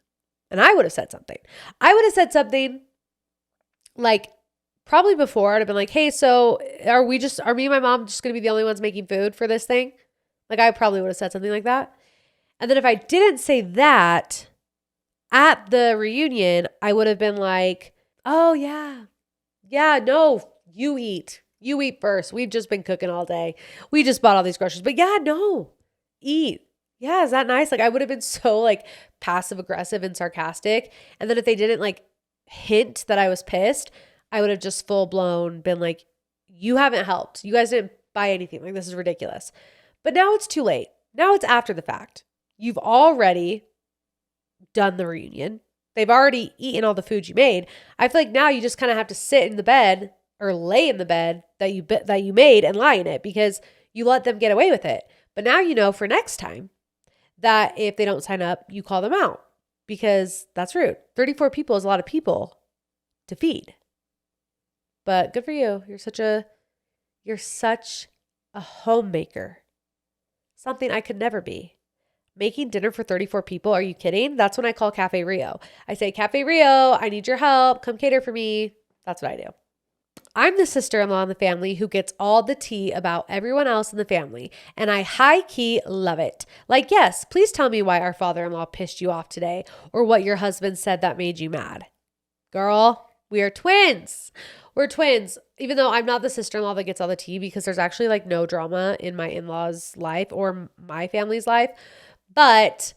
Speaker 1: and I would have said something. I would have said something like, probably before, I'd have been like, hey, so are me and my mom just going to be the only ones making food for this thing? Like, I probably would have said something like that. And then if I didn't say that at the reunion, I would have been like, oh yeah, no, you eat first. We've just been cooking all day. We just bought all these groceries, but yeah, no, eat. Yeah, is that nice? Like, I would have been so like passive aggressive and sarcastic. And then if they didn't like hint that I was pissed, I would have just full blown been like, you haven't helped. You guys didn't buy anything. Like, this is ridiculous. But now it's too late. Now it's after the fact. You've already done the reunion. They've already eaten all the food you made. I feel like now you just kind of have to sit in the bed or lay in the bed that you made and lie in it because you let them get away with it. But now you know for next time that if they don't sign up, you call them out because that's rude. 34 people is a lot of people to feed. But good for you. You're such a homemaker. Something I could never be. Making dinner for 34 people. Are you kidding? That's when I call Cafe Rio. I say, Cafe Rio, I need your help. Come cater for me. That's what I do. I'm the sister-in-law in the family who gets all the tea about everyone else in the family, and I high-key love it. Like, yes, please tell me why our father-in-law pissed you off today or what your husband said that made you mad. Girl, we are twins. We're twins, even though I'm not the sister-in-law that gets all the tea because there's actually like no drama in my in-laws' life or my family's life. But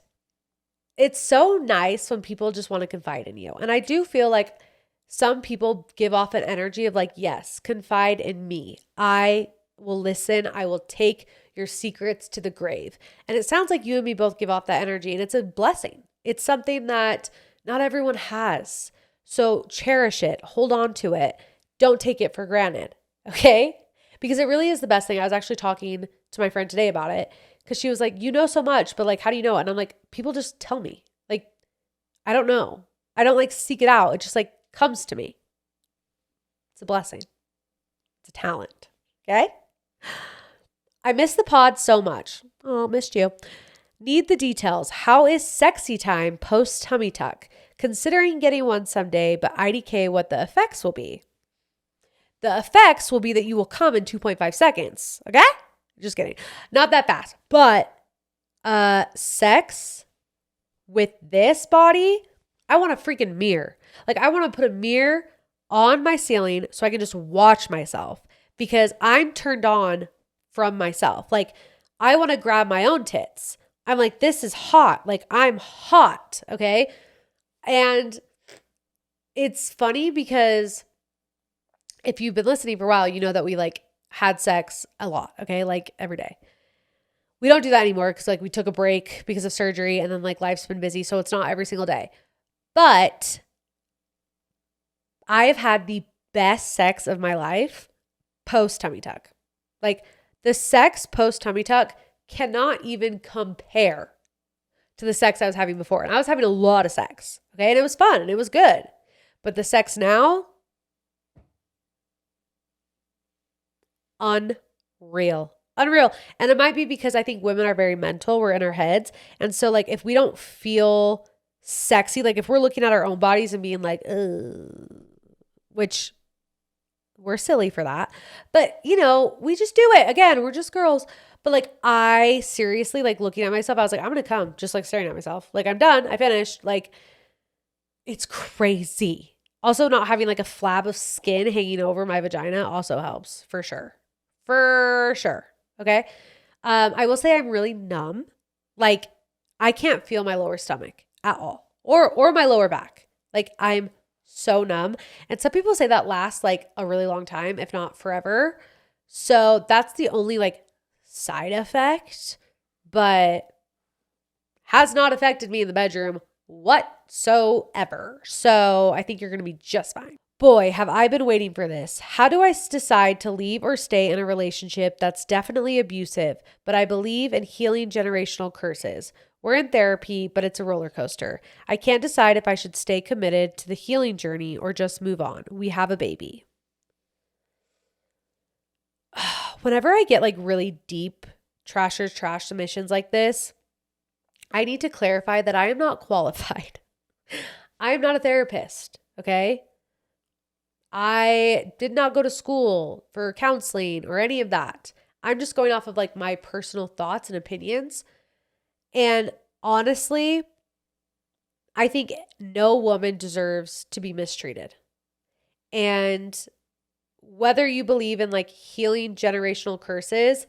Speaker 1: it's so nice when people just want to confide in you. And I do feel like some people give off an energy of like, yes, confide in me. I will listen. I will take your secrets to the grave. And it sounds like you and me both give off that energy, and it's a blessing. It's something that not everyone has. So cherish it, hold on to it. Don't take it for granted. Okay? Because it really is the best thing. I was actually talking to my friend today about it because she was like, you know so much, but like, how do you know it? And I'm like, people just tell me. Like, I don't know. I don't like seek it out. It just like comes to me. It's a blessing. It's a talent. Okay? I miss the pod so much. Oh, missed you. Need the details. How is sexy time post tummy tuck? Considering getting one someday, but IDK what the effects will be. The effects will be that you will come in 2.5 seconds. Okay? Just kidding. Not that fast. But sex with this body, I want a freaking mirror. Like, I want to put a mirror on my ceiling so I can just watch myself because I'm turned on from myself. Like, I want to grab my own tits. I'm like, this is hot. Like, I'm hot. Okay? And it's funny because if you've been listening for a while, you know that we like had sex a lot, okay? Like every day. We don't do that anymore because like we took a break because of surgery and then like life's been busy. So it's not every single day. But I've had the best sex of my life post tummy tuck. Like the sex post tummy tuck cannot even compare to the sex I was having before. And I was having a lot of sex, okay? And it was fun and it was good. But the sex now, unreal. And it might be because I think women are very mental. We're in our heads. And so like, if we don't feel sexy, like if we're looking at our own bodies and being like, ugh, which we're silly for that, but you know, we just do it. Again, we're just girls. But like, I seriously, like looking at myself, I was like, I'm going to come, just like staring at myself. Like I'm done. I finished. Like it's crazy. Also not having like a flab of skin hanging over my vagina also helps for sure. For sure. Okay. I will say I'm really numb. Like I can't feel my lower stomach at all or my lower back. Like I'm so numb. And some people say that lasts like a really long time, if not forever. So that's the only like side effect, but has not affected me in the bedroom whatsoever. So I think you're going to be just fine. Boy, have I been waiting for this. How do I decide to leave or stay in a relationship that's definitely abusive, but I believe in healing generational curses? We're in therapy, but it's a roller coaster. I can't decide if I should stay committed to the healing journey or just move on. We have a baby. Whenever I get like really deep trash submissions like this, I need to clarify that I am not qualified. I am not a therapist, okay? I did not go to school for counseling or any of that. I'm just going off of like my personal thoughts and opinions. And honestly, I think no woman deserves to be mistreated. And whether you believe in like healing generational curses,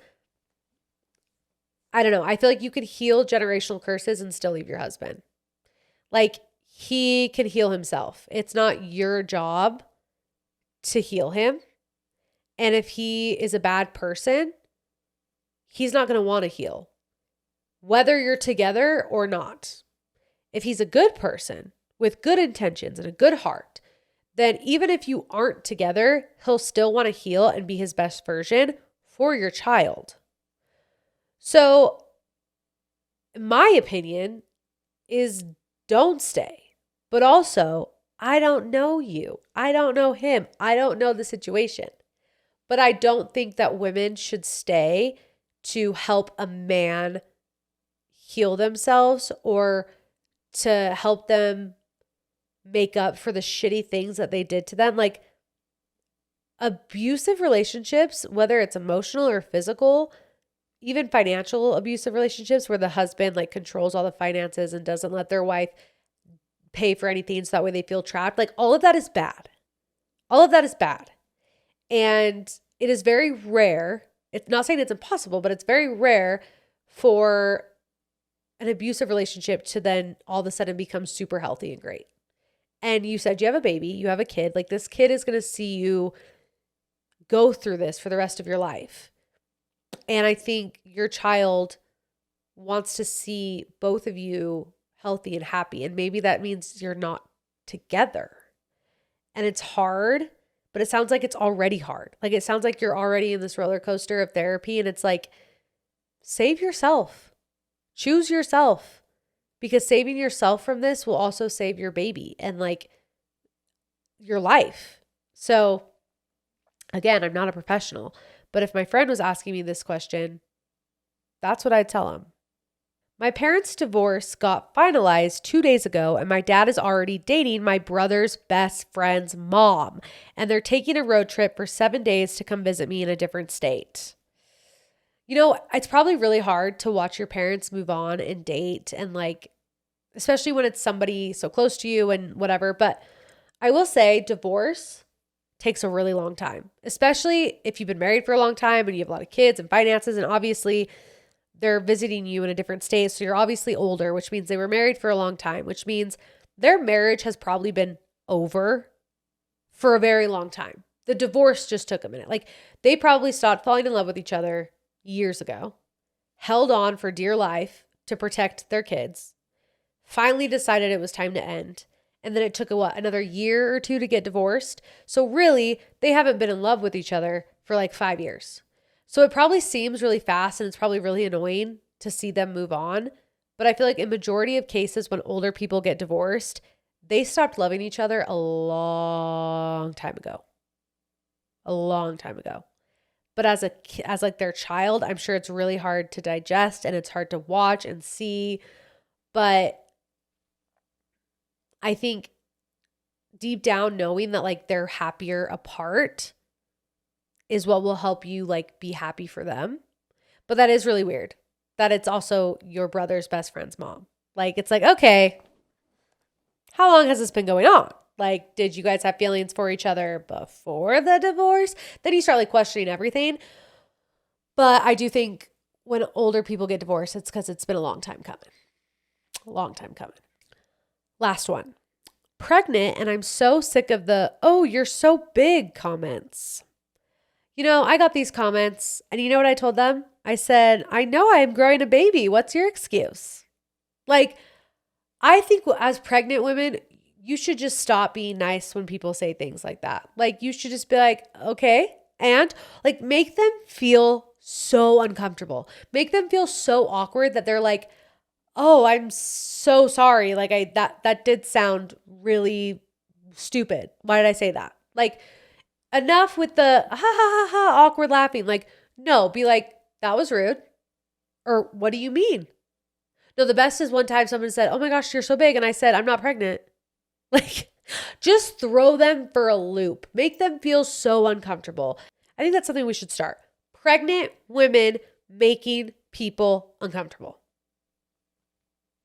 Speaker 1: I don't know. I feel like you could heal generational curses and still leave your husband. Like he can heal himself. It's not your job to heal him. And if he is a bad person, he's not going to want to heal, whether you're together or not. If he's a good person with good intentions and a good heart, then even if you aren't together, he'll still want to heal and be his best version for your child. So my opinion is don't stay, but also I don't know you. I don't know him. I don't know the situation. But I don't think that women should stay to help a man heal themselves or to help them make up for the shitty things that they did to them. Like abusive relationships, whether it's emotional or physical, even financial abusive relationships where the husband like controls all the finances and doesn't let their wife pay for anything so that way they feel trapped. Like all of that is bad. All of that is bad. And it is very rare. It's not saying it's impossible, but it's very rare for an abusive relationship to then all of a sudden become super healthy and great. And you said you have a baby, you have a kid. Like this kid is going to see you go through this for the rest of your life. And I think your child wants to see both of you healthy and happy. And maybe that means you're not together. And it's hard, but it sounds like it's already hard. Like it sounds like you're already in this roller coaster of therapy. And it's like, save yourself. Choose yourself. Because saving yourself from this will also save your baby and like your life. So again, I'm not a professional, but if my friend was asking me this question, that's what I'd tell him. My parents' divorce got finalized 2 days ago, and my dad is already dating my brother's best friend's mom, and they're taking a road trip for 7 days to come visit me in a different state. You know, it's probably really hard to watch your parents move on and date and like, especially when it's somebody so close to you and whatever. But I will say divorce takes a really long time, especially if you've been married for a long time and you have a lot of kids and finances. And obviously they're visiting you in a different state. So you're obviously older, which means they were married for a long time, which means their marriage has probably been over for a very long time. The divorce just took a minute. Like they probably stopped falling in love with each other years ago, held on for dear life to protect their kids, finally decided it was time to end. And then it took another year or two to get divorced. So really, they haven't been in love with each other for like 5 years. So it probably seems really fast and it's probably really annoying to see them move on. But I feel like in majority of cases when older people get divorced, they stopped loving each other a long time ago. A long time ago. But as like their child, I'm sure it's really hard to digest and it's hard to watch and see. But I think deep down knowing that like they're happier apart is what will help you like be happy for them. But that is really weird that it's also your brother's best friend's mom. Like it's like, okay, how long has this been going on? Like, did you guys have feelings for each other before the divorce? Then you start like questioning everything. But I do think when older people get divorced, it's because it's been a long time coming. A long time coming. Last one. Pregnant, and I'm so sick of the, oh, you're so big comments. You know, I got these comments, and you know what I told them? I said, I know I am growing a baby. What's your excuse? Like, I think as pregnant women, you should just stop being nice when people say things like that. Like, you should just be like, okay, and like make them feel so uncomfortable. Make them feel so awkward that they're like, oh, I'm so sorry. Like that did sound really stupid. Why did I say that? Like enough with the ha ha ha ha awkward laughing. Like, no, be like, that was rude. Or what do you mean? No, the best is one time someone said, oh my gosh, you're so big. And I said, I'm not pregnant. Like, just throw them for a loop. Make them feel so uncomfortable. I think that's something we should start. Pregnant women making people uncomfortable.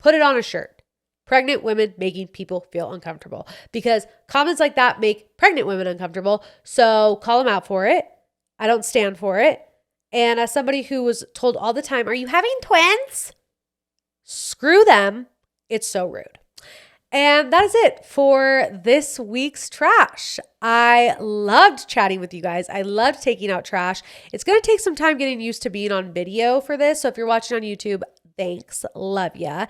Speaker 1: Put it on a shirt. Pregnant women making people feel uncomfortable. Because comments like that make pregnant women uncomfortable. So call them out for it. I don't stand for it. And as somebody who was told all the time, are you having twins? Screw them. It's so rude. And that is it for this week's trash. I loved chatting with you guys. I loved taking out trash. It's going to take some time getting used to being on video for this. So if you're watching on YouTube, thanks. Love ya.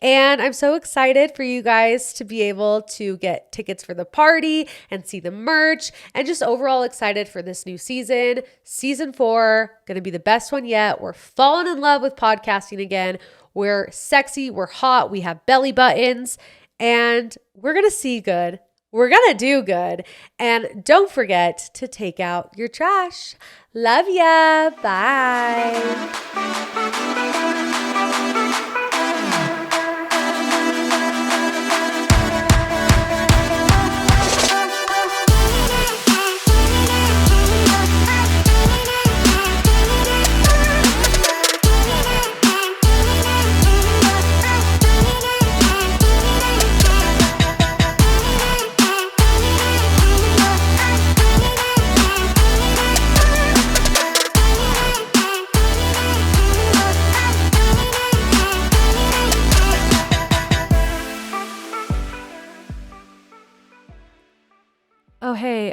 Speaker 1: And I'm so excited for you guys to be able to get tickets for the party and see the merch, and just overall excited for this new season. Season 4, going to be the best one yet. We're falling in love with podcasting again. We're sexy. We're hot. We have belly buttons. And we're going to see good. We're going to do good. And don't forget to take out your trash. Love ya. Bye.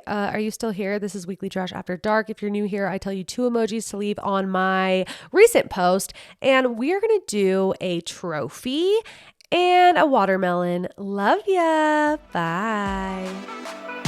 Speaker 1: Are you still here? This is Weekly Trash After Dark. If you're new here, I tell you 2 emojis to leave on my recent post. And we are going to do a trophy and a watermelon. Love ya. Bye.